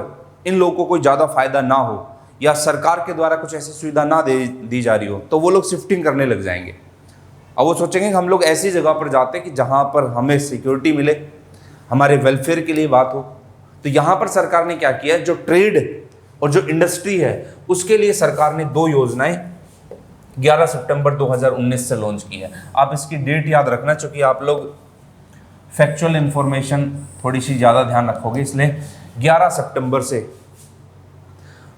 इन लोगों को कोई ज़्यादा फायदा ना हो या सरकार के द्वारा कुछ ऐसी सुविधा ना दी जा रही हो, तो वो लोग शिफ्टिंग करने लग जाएंगे। अब वो सोचेंगे कि हम लोग ऐसी जगह पर जाते हैं कि जहाँ पर हमें सिक्योरिटी मिले, हमारे वेलफेयर के लिए बात हो। तो यहाँ पर सरकार ने क्या किया, जो ट्रेड और जो इंडस्ट्री है उसके लिए सरकार ने दो योजनाएं 11 सितंबर 2019 से लॉन्च की है। आप इसकी डेट याद रखना, चूंकि आप लोग फैक्चुअल इंफॉर्मेशन थोड़ी सी ज़्यादा ध्यान रखोगे, इसलिए 11 सितंबर से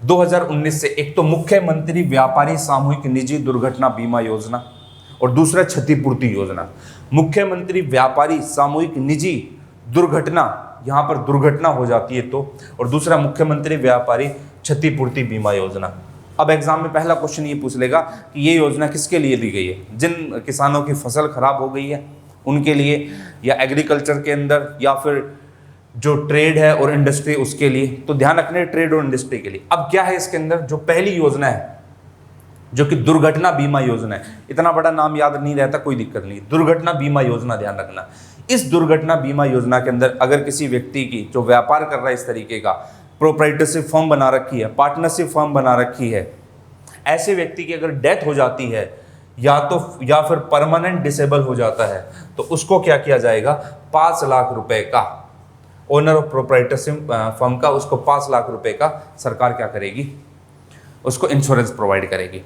2019 से एक तो मुख्यमंत्री व्यापारी सामूहिक निजी दुर्घटना बीमा योजना और दूसरा क्षतिपूर्ति योजना। मुख्यमंत्री व्यापारी सामूहिक निजी दुर्घटना, यहाँ पर दुर्घटना हो जाती है तो, और दूसरा मुख्यमंत्री व्यापारी क्षतिपूर्ति बीमा योजना। अब एग्जाम में पहला क्वेश्चन ये पूछ लेगा कि ये योजना किसके लिए दी गई है, जिन किसानों की फसल खराब हो गई है उनके लिए, या एग्रीकल्चर के अंदर, या फिर जो ट्रेड है और इंडस्ट्री उसके लिए। तो ध्यान रखने ट्रेड और इंडस्ट्री के लिए। अब क्या है इसके अंदर, जो पहली योजना है जो कि दुर्घटना बीमा योजना है, इतना बड़ा नाम याद नहीं रहता, कोई दिक्कत नहीं, दुर्घटना बीमा योजना ध्यान रखना। इस दुर्घटना बीमा योजना के अंदर अगर किसी व्यक्ति की जो व्यापार कर रहा है इस तरीके का, प्रोप्राइटरशिप फर्म बना रखी है, पार्टनरशिप फर्म बना रखी है, ऐसे व्यक्ति की अगर डेथ हो जाती है या फिर परमानेंट डिसेबल हो जाता है, तो उसको क्या किया जाएगा, 5 लाख रुपए का, ओनर ऑफ प्रोप्राइटरशिप फर्म का, उसको 5 लाख रुपए का सरकार क्या करेगी, उसको इंश्योरेंस प्रोवाइड करेगी।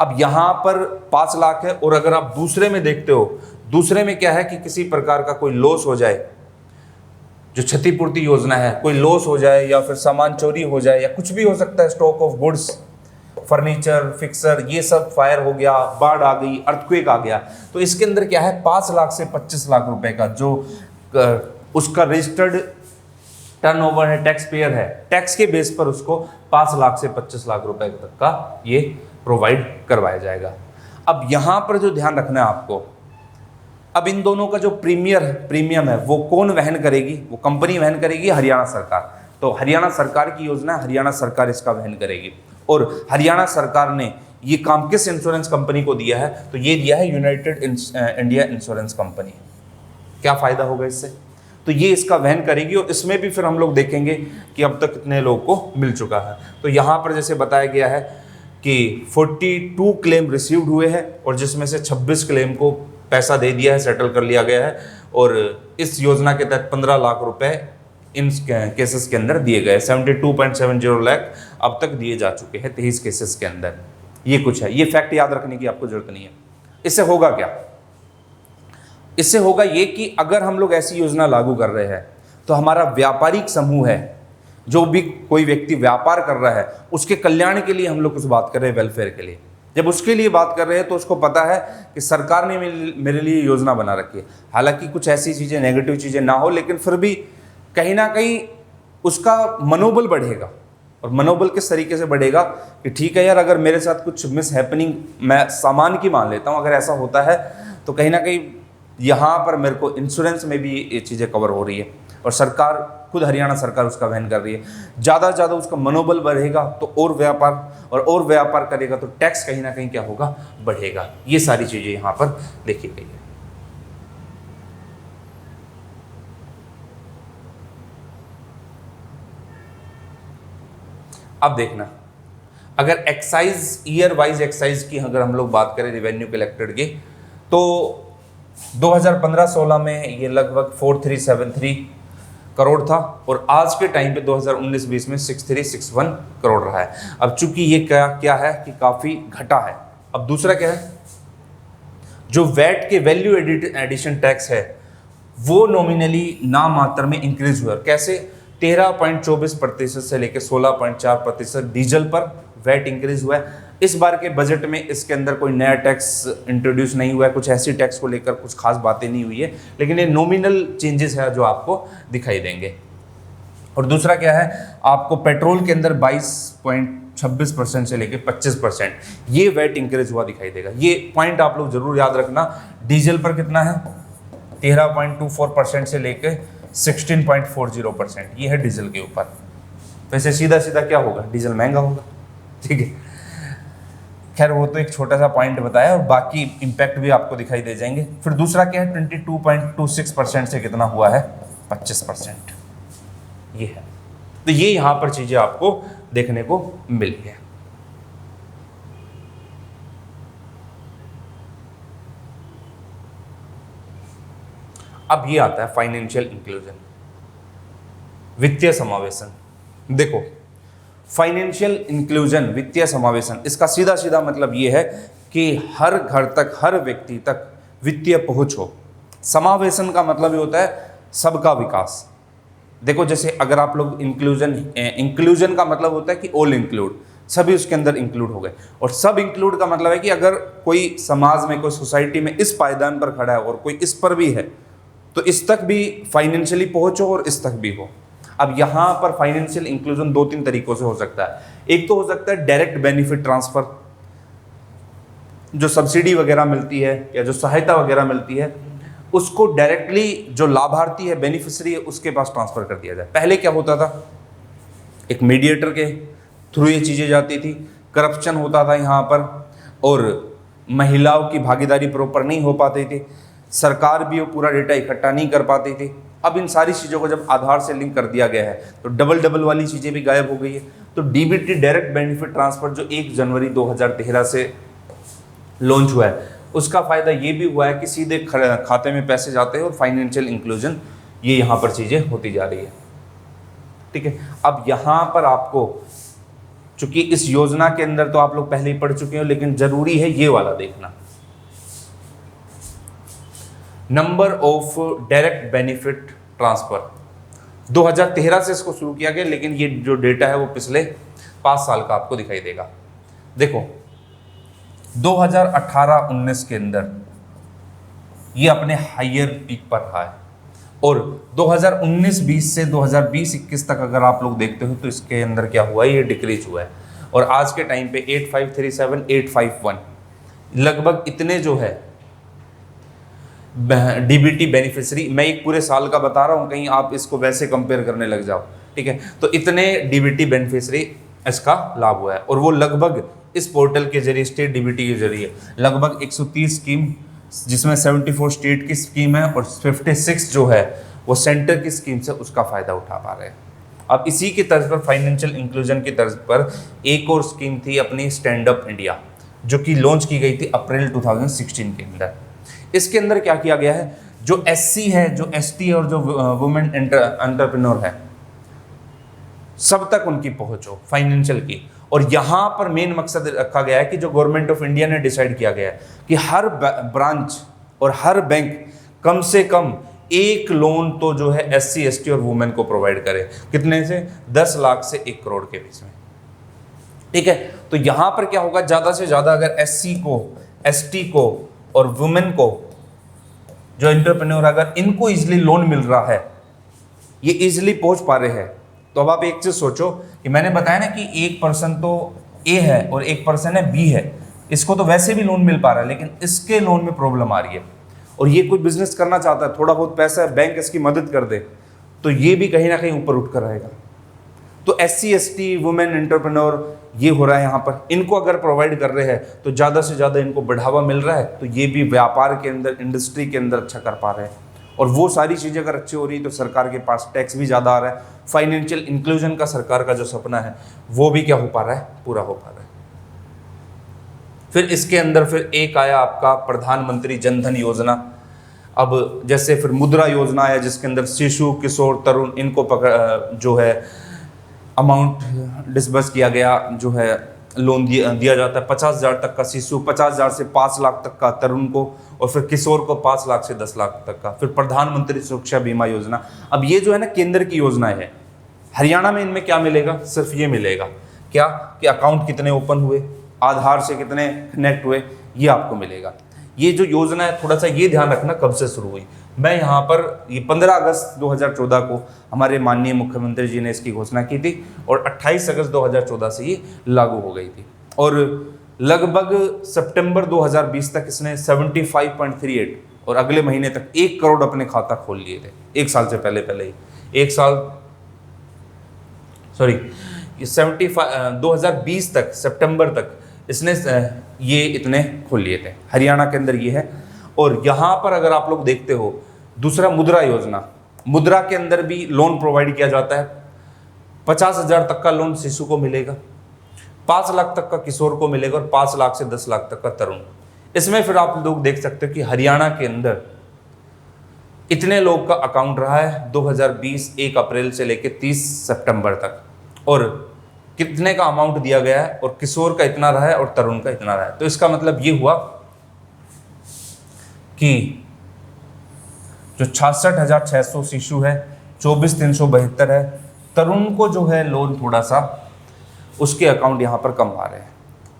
अब यहाँ पर 5 लाख है, और अगर आप दूसरे में देखते हो, दूसरे में क्या है कि किसी प्रकार का कोई लॉस हो जाए, जो क्षतिपूर्ति योजना है, कोई लॉस हो जाए या फिर सामान चोरी हो जाए या कुछ भी हो सकता है, stock of goods, furniture, fixer, ये सब फायर हो गया, बाढ़ आ गई, अर्थक्वेक आ गया, तो इसके अंदर क्या है, 5 लाख से 25 लाख रुपए का जो उसका रजिस्टर्ड टर्नओवर है, टैक्स पेयर है, टैक्स के बेस पर उसको 5 लाख से 25 लाख रुपए तक का ये प्रोवाइड करवाया जाएगा। अब यहाँ पर जो ध्यान रखना है आपको अब इन दोनों का जो प्रीमियम है वो कौन वहन करेगी? वो कंपनी वहन करेगी, हरियाणा सरकार। तो हरियाणा सरकार की योजना है, हरियाणा सरकार इसका वहन करेगी। और हरियाणा सरकार ने ये काम किस इंश्योरेंस कंपनी को दिया है? तो ये दिया है यूनाइटेड इंडिया इंश्योरेंस कंपनी। क्या फ़ायदा होगा इससे? तो ये इसका वहन करेगी। और इसमें भी फिर हम लोग देखेंगे कि अब तक कितने लोगों को मिल चुका है। तो यहाँ पर जैसे बताया गया है कि 42 क्लेम रिसीव्ड हुए हैं और जिसमें से 26 क्लेम को पैसा दे दिया है, सेटल कर लिया गया है। और इस योजना के तहत 15 लाख रुपए इन केसेस के अंदर दिए गए। 72.70 लाख अब तक दिए जा चुके हैं 23 केसेस के अंदर। ये कुछ है, ये फैक्ट याद रखने की आपको जरूरत नहीं है। इससे होगा क्या? इससे होगा ये कि अगर हम लोग ऐसी योजना लागू कर रहे हैं तो हमारा व्यापारिक समूह है, जो भी कोई व्यक्ति व्यापार कर रहा है, उसके कल्याण के लिए हम लोग कुछ बात कर रहे हैं, वेलफेयर के लिए। जब उसके लिए बात कर रहे हैं तो उसको पता है कि सरकार ने मेरे लिए योजना बना रखी है। हालांकि कुछ ऐसी चीज़ें, नेगेटिव चीज़ें ना हो, लेकिन फिर भी कहीं ना कहीं उसका मनोबल बढ़ेगा। और मनोबल किस तरीके से बढ़ेगा कि ठीक है यार, अगर मेरे साथ कुछ मिस हैपनिंग, मैं सामान की मान लेता हूँ, अगर ऐसा होता है तो कहीं ना कहीं यहाँ पर मेरे को इंश्योरेंस में भी ये चीज़ें कवर हो रही है। और सरकार खुद, हरियाणा सरकार उसका वहन कर रही है। ज़्यादा से ज़्यादा उसका मनोबल बढ़ेगा तो और व्यापार करेगा तो टैक्स कहीं ना कहीं क्या होगा? बढ़ेगा। ये सारी चीज़ें यहाँ पर देखी गई है। अब देखना, अगर एक्साइज, ईयर वाइज एक्साइज की अगर हम लोग बात करें रेवेन्यू कलेक्टेड की, तो 2015-16 में ये लगभग 4373 करोड़ था और आज के टाइम पे 2019-20 में 6361 करोड़ रहा है। अब चूंकि ये क्या है कि काफ़ी घटा है। अब दूसरा क्या है, जो वैट के वैल्यू एडिशन टैक्स है वो नॉमिनली नामात्र में इंक्रीज हुआ। कैसे? 13.24% से लेकर 16.4% डीजल पर वैट इंक्रीज हुआ है। इस बार के बजट में इसके अंदर कोई नया टैक्स इंट्रोड्यूस नहीं हुआ है, कुछ ऐसी टैक्स को लेकर कुछ खास बातें नहीं हुई है, लेकिन ये नॉमिनल चेंजेस है जो आपको दिखाई देंगे। और दूसरा क्या है, आपको पेट्रोल के अंदर 22.26% से लेकर 25% ये वैट इंक्रीज हुआ दिखाई देगा। ये पॉइंट आप लोग जरूर याद रखना। डीजल पर कितना है? 13.24% से लेकर 16.40%, ये है डीजल के ऊपर। वैसे सीधा सीधा क्या होगा? डीजल महंगा होगा, ठीक है। खैर वो तो एक छोटा सा पॉइंट बताया और बाकी इम्पैक्ट भी आपको दिखाई दे जाएंगे। फिर दूसरा क्या है, 22.26% से कितना हुआ है? 25%, ये है। तो ये यहाँ पर चीजें आपको देखने को मिली है। अब ये आता है फाइनेंशियल इंक्लूजन, वित्तीय समावेशन। देखो, फाइनेंशियल इंक्लूजन, वित्तीय समावेशन, इसका सीधा सीधा मतलब ये है कि हर घर तक, हर व्यक्ति तक वित्तीय पहुंच हो। समावेशन का मतलब ये होता है सबका विकास। देखो, जैसे अगर आप लोग इंक्लूजन का मतलब होता है कि ऑल इंक्लूड, सभी उसके अंदर इंक्लूड हो गए। और सब इंक्लूड का मतलब है कि अगर कोई समाज में, कोई सोसाइटी में इस पायदान पर खड़ा है और कोई इस पर भी है, तो इस तक भी फाइनेंशियली पहुंचो और इस तक भी हो। अब यहाँ पर फाइनेंशियल इंक्लूजन 2-3 तरीकों से हो सकता है। एक तो हो सकता है डायरेक्ट बेनिफिट ट्रांसफर, जो सब्सिडी वगैरह मिलती है या जो सहायता वगैरह मिलती है, उसको डायरेक्टली जो लाभार्थी है, बेनिफिशियरी है, उसके पास ट्रांसफर कर दिया जाए। पहले क्या होता था, एक मीडिएटर के थ्रू ये चीज़ें जाती थी, करप्शन होता था यहाँ पर, और महिलाओं की भागीदारी प्रॉपर नहीं हो पाती थी, सरकार भी वो पूरा डेटा इकट्ठा नहीं कर पाती थी। अब इन सारी चीज़ों को जब आधार से लिंक कर दिया गया है तो डबल वाली चीज़ें भी गायब हो गई है। तो डीबीटी, डायरेक्ट बेनिफिट ट्रांसफर, जो 1 जनवरी 2013 से लॉन्च हुआ है, उसका फ़ायदा ये भी हुआ है कि सीधे खाते में पैसे जाते हैं और फाइनेंशियल इंक्लूजन, ये यहाँ पर चीज़ें होती जा रही है, ठीक है। अब यहाँ पर आपको, चूंकि इस योजना के अंदर तो आप लोग पहले ही पढ़ चुके हो, लेकिन ज़रूरी है ये वाला देखना, number of direct benefit transfer. 2013 से इसको शुरू किया गया, लेकिन ये जो डेटा है वो पिछले 5 साल का आपको दिखाई देगा। देखो, 2018-19 के अंदर ये अपने हायर पीक पर रहा है, और 2019-20 से 2020-21 तक अगर आप लोग देखते हो तो इसके अंदर क्या हुआ है, ये डिक्रीज हुआ है। और आज के टाइम पे 8537, 851 लगभग इतने जो है डीबीटी बेनिफिशियरी, मैं एक पूरे साल का बता रहा हूँ, कहीं आप इसको वैसे कंपेयर करने लग जाओ, ठीक है। तो इतने डीबीटी बेनिफिशियरी इसका लाभ हुआ है, और वो लगभग इस पोर्टल के जरिए, स्टेट डीबीटी के जरिए लगभग 130 स्कीम, जिसमें 74 स्टेट की स्कीम है और 56 जो है वो सेंटर की स्कीम से उसका फ़ायदा उठा पा रहे हैं। अब इसी की तर्ज पर, फाइनेंशियल इंक्लूजन की तर्ज पर एक और स्कीम थी अपनी स्टैंड अप इंडिया, जो कि लॉन्च की गई थी अप्रैल 2016 के अंदर। इसके अंदर क्या किया गया है, जो एससी है, जो एसटी और जो वुमेन एंटरप्रेन्योर है, सब तक उनकी पहुंच हो फाइनेंशियल की। और यहाँ पर मेन मकसद रखा गया है कि जो गवर्नमेंट ऑफ इंडिया ने डिसाइड किया गया है कि हर ब्रांच और हर बैंक कम से कम एक लोन तो जो है एससी, एसटी और वुमेन को प्रोवाइड करे। कितने से? 10 लाख से 1 करोड़ के बीच में, ठीक है। तो यहाँ पर क्या होगा, ज़्यादा से ज़्यादा अगर एससी को, एसटी को और वुमेन को, जो एंटरप्रेन्योर, अगर इनको इजिली लोन मिल रहा है, ये इजिली पहुंच पा रहे हैं, तो अब आप एक चीज सोचो कि मैंने बताया ना कि एक पर्सन तो ए है और एक पर्सन है बी है, इसको तो वैसे भी लोन मिल पा रहा है, लेकिन इसके लोन में प्रॉब्लम आ रही है और ये कोई बिजनेस करना चाहता है, थोड़ा बहुत पैसा है, बैंक इसकी मदद कर दे, तो ये भी कहीं ना कहीं ऊपर उठ कर रहेगा। तो एससी, एसटी, वुमेन एंटरप्रेन्योर ये हो रहा है यहाँ पर, इनको अगर प्रोवाइड कर रहे हैं तो ज़्यादा से ज़्यादा इनको बढ़ावा मिल रहा है, तो ये भी व्यापार के अंदर, इंडस्ट्री के अंदर अच्छा कर पा रहे हैं। और वो सारी चीज़ें अगर अच्छी हो रही तो सरकार के पास टैक्स भी ज़्यादा आ रहा है, फाइनेंशियल इंक्लूजन का सरकार का जो सपना है वो भी क्या हो पा रहा है, पूरा हो पा रहा है। फिर इसके अंदर फिर एक आया आपका प्रधानमंत्री जन धन योजना। अब जैसे फिर मुद्रा योजना आया, जिसके अंदर शिशु, किशोर, तरुण, इनको जो है अमाउंट डिस्बर्स किया गया, जो है लोन दिया जाता है 50,000 तक का शिशु, 50,000 से 5 लाख तक का तरुण को, और फिर किशोर को 5 लाख से 10 लाख तक का। फिर प्रधानमंत्री सुरक्षा बीमा योजना। अब ये जो है ना केंद्र की योजनाएं है। हरियाणा में इनमें क्या मिलेगा, सिर्फ ये मिलेगा क्या कि अकाउंट कितने ओपन हुए, आधार से कितने कनेक्ट हुए, ये आपको मिलेगा। ये जो योजना है, थोड़ा सा ये ध्यान रखना कब से शुरू हुई। मैं यहाँ पर ये 15 अगस्त 2014 को हमारे माननीय मुख्यमंत्री जी ने इसकी घोषणा की थी और 28 अगस्त 2014 से ये लागू हो गई थी, और लगभग सितंबर 2020 तक इसने 75.38 और अगले महीने तक 1 करोड़ अपने खाता खोल लिए थे। एक साल से पहले ही 2020 तक, सितंबर तक इसने ये इतने खोल लिए थे। हरियाणा के अंदर ये है। और यहाँ पर अगर आप लोग देखते हो, दूसरा मुद्रा योजना, मुद्रा के अंदर भी लोन प्रोवाइड किया जाता है। 50,000 तक का लोन शिशु को मिलेगा, 5 लाख तक का किशोर को मिलेगा और 5 लाख से 10 लाख तक का तरुण। इसमें फिर आप लोग देख सकते हो कि हरियाणा के अंदर इतने लोग का अकाउंट रहा है 2020 1 अप्रैल से लेकर 30 सितंबर तक, और कितने का अमाउंट दिया गया है, और किशोर का इतना रहा है और तरुण का इतना रहा है। तो इसका मतलब ये हुआ कि जो 66,600 शिशु है, 24,372 है, तरुण को जो है लोन थोड़ा सा उसके अकाउंट यहाँ पर कम आ रहे हैं,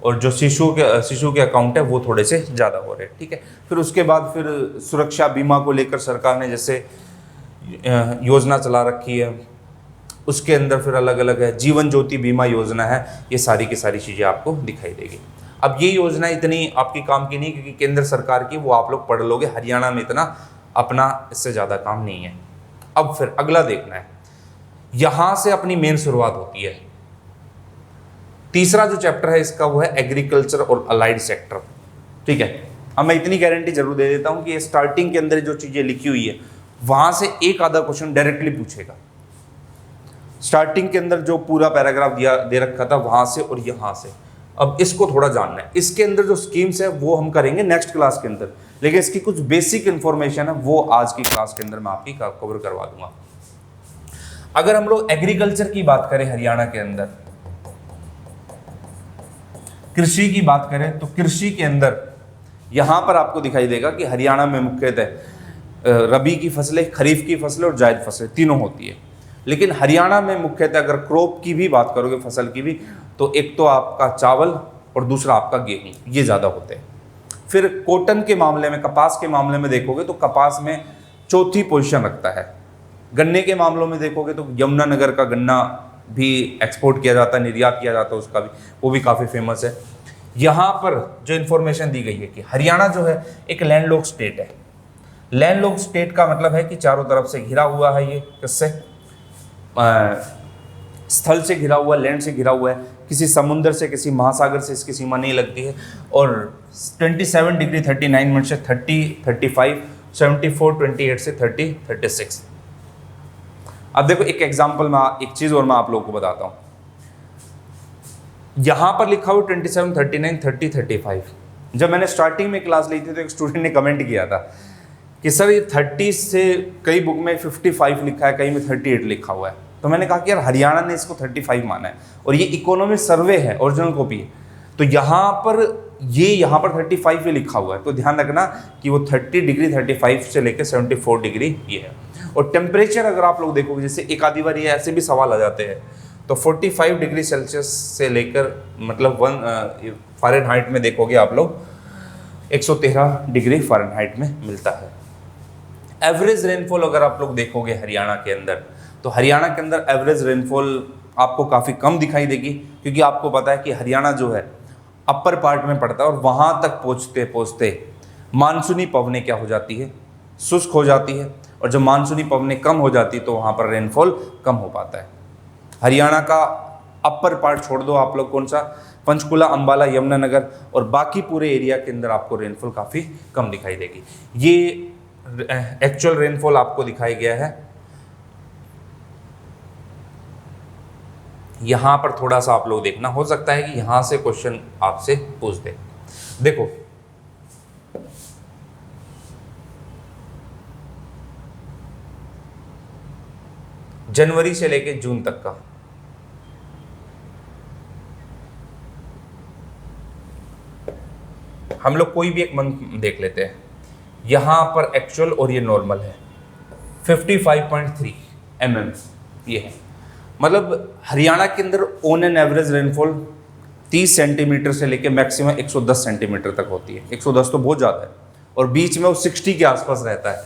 और जो शिशु के अकाउंट है वो थोड़े से ज़्यादा हो रहे हैं, ठीक है। फिर उसके बाद फिर सुरक्षा बीमा को लेकर सरकार ने जैसे योजना चला रखी है, उसके अंदर फिर अलग अलग है। जीवन ज्योति बीमा योजना है, ये सारी की सारी चीज़ें आपको दिखाई देगी। अब ये योजना इतनी आपकी काम की नहीं, क्योंकि केंद्र सरकार की, वो आप लोग पढ़ लोगे। हरियाणा में इतना अपना इससे ज़्यादा काम नहीं है। अब फिर अगला देखना है, यहाँ से अपनी मेन शुरुआत होती है। तीसरा जो चैप्टर है इसका वो है एग्रीकल्चर और अलाइड सेक्टर, ठीक है। अब मैं इतनी गारंटी जरूर दे देता हूँ कि स्टार्टिंग के अंदर जो चीज़ें लिखी हुई है वहाँ से एक आधा क्वेश्चन डायरेक्टली पूछेगा। स्टार्टिंग के अंदर जो पूरा पैराग्राफ दे रखा था वहाँ से और यहाँ से, अब इसको थोड़ा जानना है। इसके अंदर जो स्कीम्स है वो हम करेंगे नेक्स्ट क्लास के अंदर, लेकिन इसकी कुछ बेसिक इंफॉर्मेशन है वो आज की क्लास के अंदर मैं आपकी कवर करवा दूंगा। अगर हम लोग एग्रीकल्चर की बात करें, हरियाणा के अंदर कृषि की बात करें, तो कृषि के अंदर यहाँ पर आपको दिखाई देगा कि हरियाणा में मुख्यतः रबी की फसलें, खरीफ की फसलें और जायद फसलें तीनों होती है। लेकिन हरियाणा में मुख्यतः अगर क्रॉप की भी बात करोगे, फसल की भी, तो एक तो आपका चावल और दूसरा आपका गेहूं, ये ज़्यादा होते हैं। फिर कॉटन के मामले में, कपास के मामले में देखोगे तो कपास में चौथी पोजीशन रखता है। गन्ने के मामलों में देखोगे तो यमुनानगर का गन्ना भी एक्सपोर्ट किया जाता है, निर्यात किया जाता है उसका भी, वो भी काफ़ी फेमस है। यहाँ पर जो इन्फॉर्मेशन दी गई है कि हरियाणा जो है एक लैंडलॉक स्टेट है। लैंडलॉक्ड स्टेट का मतलब है कि चारों तरफ से घिरा हुआ है, ये किससे, स्थल से घिरा हुआ, लैंड से घिरा हुआ है, किसी समुद्र से, किसी महासागर से इसकी सीमा नहीं लगती है। और 27 डिग्री 39 मिनट से 30, 35, 74, 28 से 30, 36। अब देखो एक एग्जाम्पल में एक चीज़ और मैं आप लोगों को बताता हूँ। यहाँ पर लिखा हुआ 27, 39, 30, 35। जब मैंने स्टार्टिंग में क्लास ली थी तो एक स्टूडेंट ने कमेंट किया था कि सर ये 30 से कई बुक में 55 लिखा है, कहीं में 38 लिखा हुआ है। तो मैंने कहा कि यार हरियाणा ने इसको 35 माना है और ये इकोनॉमिक सर्वे है, ओरिजिनल कॉपी है, तो यहाँ पर 35 ही लिखा हुआ है। तो ध्यान रखना कि वो 30 डिग्री 35 से लेकर 74 डिग्री ये है। और टेम्परेचर अगर आप लोग देखोगे, जैसे एक आधी बार ये ऐसे भी सवाल आ जाते हैं, तो 45 डिग्री सेल्सियस से लेकर मतलब फ़ारेनहाइट में देखोगे आप लोग 113 डिग्री फ़ारेनहाइट में मिलता है। एवरेज रेनफॉल अगर आप लोग देखोगे हरियाणा के अंदर, तो हरियाणा के अंदर एवरेज रेनफॉल आपको काफ़ी कम दिखाई देगी, क्योंकि आपको पता है कि हरियाणा जो है अपर पार्ट में पड़ता है और वहाँ तक पहुँचते पहुँचते मानसूनी पवनें क्या हो जाती है, शुष्क हो जाती है। और जब मानसूनी पवनें कम हो जाती तो वहाँ पर रेनफॉल कम हो पाता है। हरियाणा का अपर पार्ट छोड़ दो आप लोग, कौन सा, पंचकुला, अंबाला, यमुनानगर, और बाकी पूरे एरिया के अंदर आपको रेनफॉल काफ़ी कम दिखाई देगी। ये एक्चुअल रेनफॉल आपको दिखाया गया है। यहाँ पर थोड़ा सा आप लोग देखना, हो सकता है कि यहाँ से क्वेश्चन आपसे पूछ दे। देखो जनवरी से लेके जून तक का हम लोग कोई भी एक मंथ देख लेते हैं। यहाँ पर एक्चुअल और ये नॉर्मल है 55.3 mm ये है। मतलब हरियाणा के अंदर on an average rainfall 30 centimetre से लेके मैक्सिमम 110 सेंटीमीटर तक होती है। 110 तो बहुत ज़्यादा है, और बीच में वो 60 के आसपास रहता है।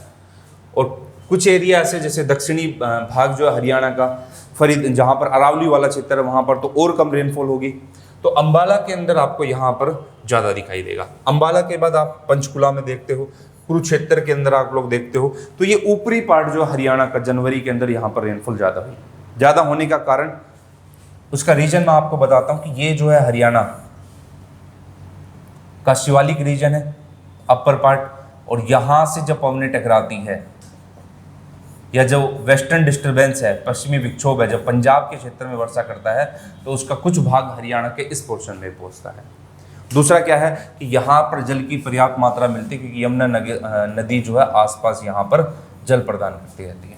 और कुछ एरिया ऐसे जैसे दक्षिणी भाग जो है हरियाणा का, फरीद, जहाँ पर अरावली वाला क्षेत्र है, वहाँ पर तो और कम रेनफॉल होगी। तो अंबाला के अंदर आपको यहाँ पर ज़्यादा दिखाई देगा। अंबाला के बाद आप पंचकुला में देखते हो, कुरुक्षेत्र के अंदर आप लोग देखते हो। तो ये ऊपरी पार्ट जो हरियाणा का जनवरी के अंदर यहाँ पर रेनफॉल ज़्यादा हुई। ज़्यादा होने का कारण, उसका रीजन मैं आपको बताता हूँ कि ये जो है हरियाणा का शिवालिक रीजन है, अपर पार्ट, और यहाँ से जब पवनें टकराती है या जो वेस्टर्न डिस्टर्बेंस है, पश्चिमी विक्षोभ है, जब पंजाब के क्षेत्र में वर्षा करता है तो उसका कुछ भाग हरियाणा के इस पोर्शन में पहुंचता है। दूसरा क्या है कि यहाँ पर जल की पर्याप्त मात्रा मिलती है, क्योंकि यमुना नदी जो है आसपास यहाँ पर जल प्रदान करती रहती है।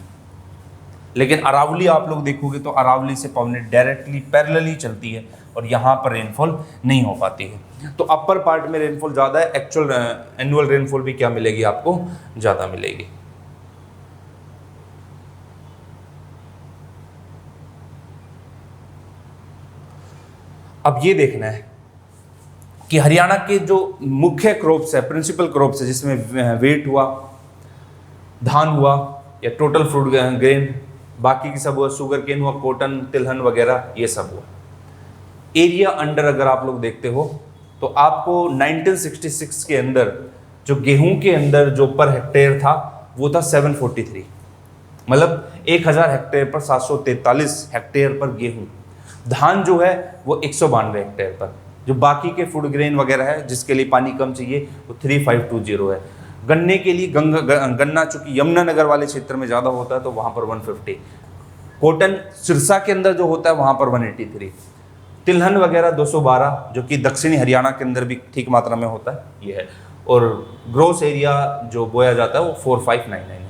लेकिन अरावली आप लोग देखोगे तो अरावली से पवनें डायरेक्टली पैरेलली चलती है और यहाँ पर रेनफॉल नहीं हो पाती है। तो अपर पार्ट में रेनफॉल ज़्यादा है, एक्चुअल एनुअल रेनफॉल भी क्या मिलेगी आपको, ज़्यादा मिलेगी। अब ये देखना है कि हरियाणा के जो मुख्य क्रॉप्स है, प्रिंसिपल क्रॉप्स है, जिसमें वेट हुआ, धान हुआ या टोटल फ्रूट ग्रेन, बाकी की सब हुआ, शुगर केन हुआ, कॉटन, तिलहन वगैरह, ये सब हुआ। एरिया अंडर अगर आप लोग देखते हो तो आपको 1966 के अंदर जो गेहूं के अंदर जो पर हेक्टेयर था वो था 743, मतलब 1000 हेक्टेयर पर 743 हेक्टेयर पर गेहूं। धान जो है वो 192 हेक्टेयर पर। जो बाकी के फूड ग्रेन वगैरह है जिसके लिए पानी कम चाहिए वो 3520 है। गन्ने के लिए गन्ना चूंकि यमुनानगर वाले क्षेत्र में ज़्यादा होता है तो वहाँ पर 150। कॉटन सिरसा के अंदर जो होता है वहाँ पर 183। तिलहन वगैरह 212 जो कि दक्षिणी हरियाणा के अंदर भी ठीक मात्रा में होता है ये है। और ग्रोस एरिया जो बोया जाता है वो 4599 है।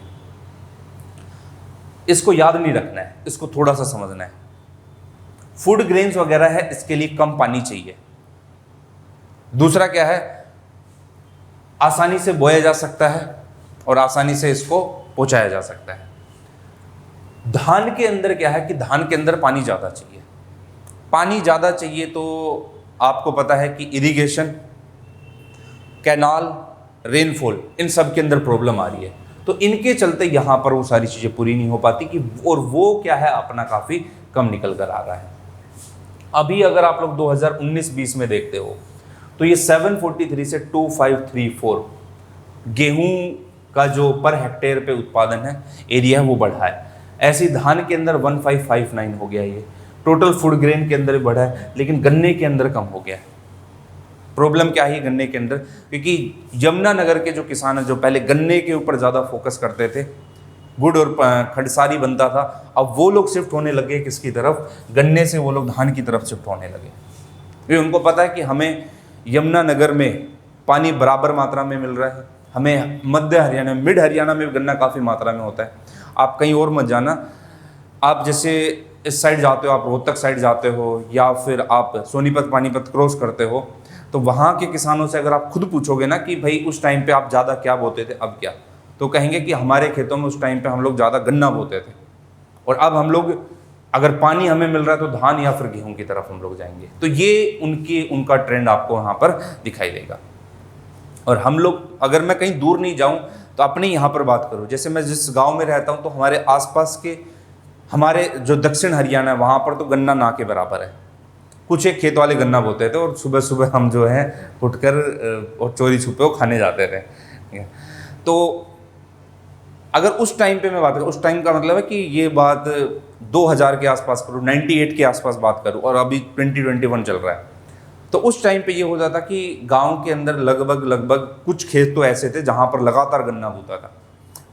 इसको याद नहीं रखना है, इसको थोड़ा सा समझना है। फूड ग्रेन्स वगैरह है इसके लिए कम पानी चाहिए। दूसरा क्या है, आसानी से बोया जा सकता है और आसानी से इसको पहुंचाया जा सकता है। धान के अंदर क्या है कि धान के अंदर पानी ज़्यादा चाहिए। पानी ज़्यादा चाहिए तो आपको पता है कि इरिगेशन, कैनाल, रेनफॉल, इन सब के अंदर प्रॉब्लम आ रही है। तो इनके चलते यहाँ पर वो सारी चीज़ें पूरी नहीं हो पाती कि, और वो क्या है अपना काफ़ी कम निकल कर आ रहा है। अभी अगर आप लोग 2019-20 में देखते हो तो ये 743 से 2534 गेहूं का जो पर हेक्टेयर पे उत्पादन है, एरिया है, वो बढ़ा है। ऐसे ही धान के अंदर 1559 हो गया ये। टोटल फूड ग्रेन के अंदर भी बढ़ा है, लेकिन गन्ने के अंदर कम हो गया है। प्रॉब्लम क्या है गन्ने के अंदर? क्योंकि यमुनानगर के जो किसान हैं, जो पहले गन्ने के ऊपर ज़्यादा फोकस करते थे, गुड़ और खड़सारी बनता था, अब वो लोग शिफ्ट होने लगे किसकी तरफ? गन्ने से वो लोग धान की तरफ शिफ्ट होने लगे। क्योंकि उनको पता है कि हमें यमुनानगर में पानी बराबर मात्रा में मिल रहा है, हमें मध्य हरियाणा, मिड हरियाणा में गन्ना काफ़ी मात्रा में होता है। आप कहीं और मत जाना, आप जैसे इस साइड जाते हो, आप रोहतक साइड जाते हो, या फिर आप सोनीपत पानीपत क्रॉस करते हो, तो वहाँ के किसानों से अगर आप खुद पूछोगे ना कि भाई उस टाइम पे आप ज़्यादा क्या बोते थे, अब क्या, तो कहेंगे कि हमारे खेतों में उस टाइम पे हम लोग ज़्यादा गन्ना बोते थे, और अब हम लोग अगर पानी हमें मिल रहा है तो धान या फिर गेहूं की तरफ हम लोग जाएंगे। तो ये उनका ट्रेंड आपको वहाँ पर दिखाई देगा। और हम लोग, अगर मैं कहीं दूर नहीं जाऊँ तो अपने यहाँ पर बात करूँ, जैसे मैं जिस गाँव में रहता हूँ तो हमारे आसपास के, हमारे जो दक्षिण हरियाणा है वहाँ पर तो गन्ना ना के बराबर है। कुछ एक खेत वाले गन्ना बोते थे और सुबह सुबह हम जो है उठकर और चोरी छुपे वो खाने जाते थे। तो अगर उस टाइम पे मैं बात करूँ, उस टाइम का मतलब है कि ये बात 2000 के आसपास करूँ, 98 के आसपास बात करूँ, और अभी 2021 चल रहा है, तो उस टाइम पे ये हो जाता कि गांव के अंदर लगभग कुछ खेत तो ऐसे थे जहां पर लगातार गन्ना बोता था।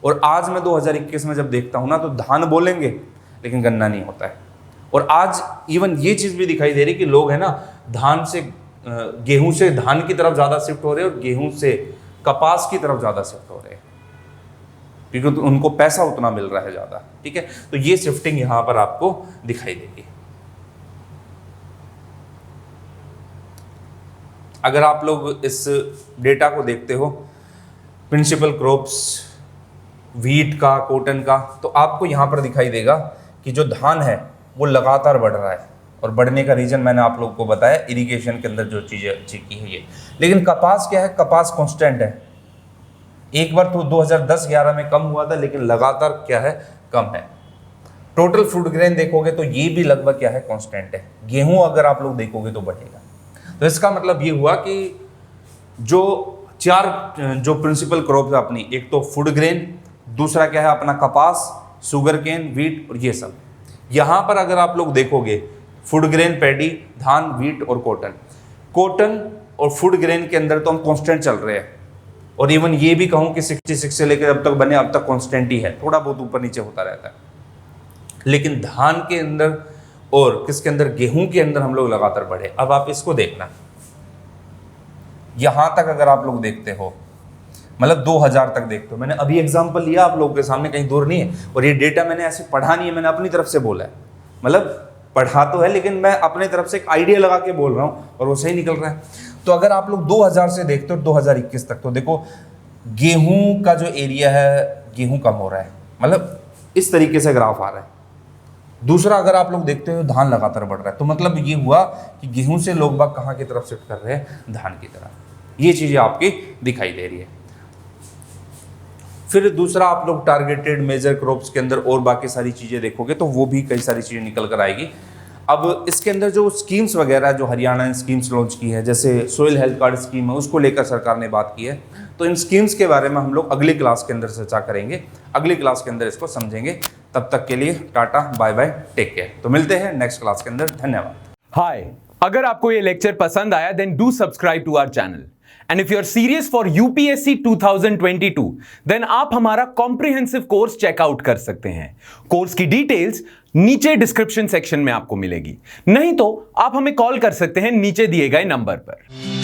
और आज मैं 2021 में जब देखता हूँ ना, तो धान बोलेंगे लेकिन गन्ना नहीं होता है। और आज इवन ये चीज़ भी दिखाई दे रही कि लोग है ना, धान से गेहूं से धान की तरफ ज़्यादा शिफ्ट हो रहे हैं और गेहूं से कपास की तरफ ज़्यादा शिफ्ट हो रहे हैं, क्योंकि उनको पैसा उतना मिल रहा है ज़्यादा। ठीक है, तो ये शिफ्टिंग यहाँ पर आपको दिखाई देगी। अगर आप लोग इस डेटा को देखते हो, प्रिंसिपल क्रॉप्स, व्हीट का, कॉटन का, तो आपको यहाँ पर दिखाई देगा कि जो धान है वो लगातार बढ़ रहा है, और बढ़ने का रीज़न मैंने आप लोगों को बताया, इरिगेशन के अंदर जो चीज़ें अच्छी की है ये। लेकिन कपास क्या है? कपास कांस्टेंट है। एक बार तो 2010-11 में कम हुआ था, लेकिन लगातार क्या है? कम है। टोटल फूड ग्रेन देखोगे तो ये भी लगभग क्या है? कांस्टेंट है। गेहूं अगर आप लोग देखोगे तो बढ़ेगा। तो इसका मतलब ये हुआ कि जो जो प्रिंसिपल क्रॉप है अपनी, एक तो फूड ग्रेन, दूसरा क्या है अपना कपास, शुगर केन, व्हीट, और ये सब। यहाँ पर अगर आप लोग देखोगे, फूड ग्रेन, पैडी, धान, व्हीट और कॉटन और फूड ग्रेन के अंदर तो हम कांस्टेंट चल रहे हैं। और इवन ये भी कहूँ कि 66 से लेकर अब तक बने, अब तक कांस्टेंट ही है, थोड़ा बहुत ऊपर नीचे होता रहता है। लेकिन धान के अंदर और किसके अंदर? गेहूं के अंदर हम लोग लगातार बढ़े। अब आप इसको देखना, यहां तक अगर आप लोग देखते हो, मतलब 2000 तक देखते हो, मैंने अभी एग्जांपल लिया आप लोगों के सामने, कहीं दूर नहीं है। और ये डेटा मैंने ऐसे पढ़ा नहीं है, मैंने अपनी तरफ से बोला है, मतलब पढ़ा तो है लेकिन मैं अपनी तरफ से एक आइडिया लगा के बोल रहा हूं और वो सही निकल रहा है। तो अगर आप लोग 2000 से देखते हो 2021 तक, तो देखो गेहूं का जो एरिया है, गेहूं कम हो रहा है, मतलब इस तरीके से ग्राफ आ रहा है। दूसरा अगर आप लोग देखते हो धान लगातार बढ़ रहा है, तो मतलब ये हुआ कि गेहूं से लोग बाग कहाँ की तरफ शिफ्ट कर रहे हैं? धान की तरफ। ये चीज़ें आपकी दिखाई दे रही है। फिर दूसरा आप लोग टारगेटेड मेजर क्रॉप्स के अंदर और बाकी सारी चीज़ें देखोगे तो वो भी कई सारी चीज़ें निकल कर आएगी। अब इसके अंदर जो स्कीम्स वगैरह जो हरियाणा ने स्कीम्स लॉन्च की है, जैसे सोइल हेल्थ कार्ड स्कीम है, उसको लेकर सरकार ने बात की है। तो इन स्कीम्स के बारे में हम लोग अगली क्लास के अंदर चर्चा करेंगे, अगली क्लास के अंदर इसको समझेंगे। तब तक के लिए tata, bye bye, take care. तो मिलते हैं नेक्स्ट क्लास के अंदर। धन्यवाद। हाय, अगर आपको ये लेक्चर पसंद आया then do subscribe to our channel, and if you are serious for UPSC 2022 then आप हमारा कॉम्प्रिहेंसिव कोर्स चेकआउट कर सकते हैं। कोर्स की डिटेल्स नीचे डिस्क्रिप्शन सेक्शन में आपको मिलेगी, नहीं तो आप हमें कॉल कर सकते हैं नीचे दिए गए नंबर पर।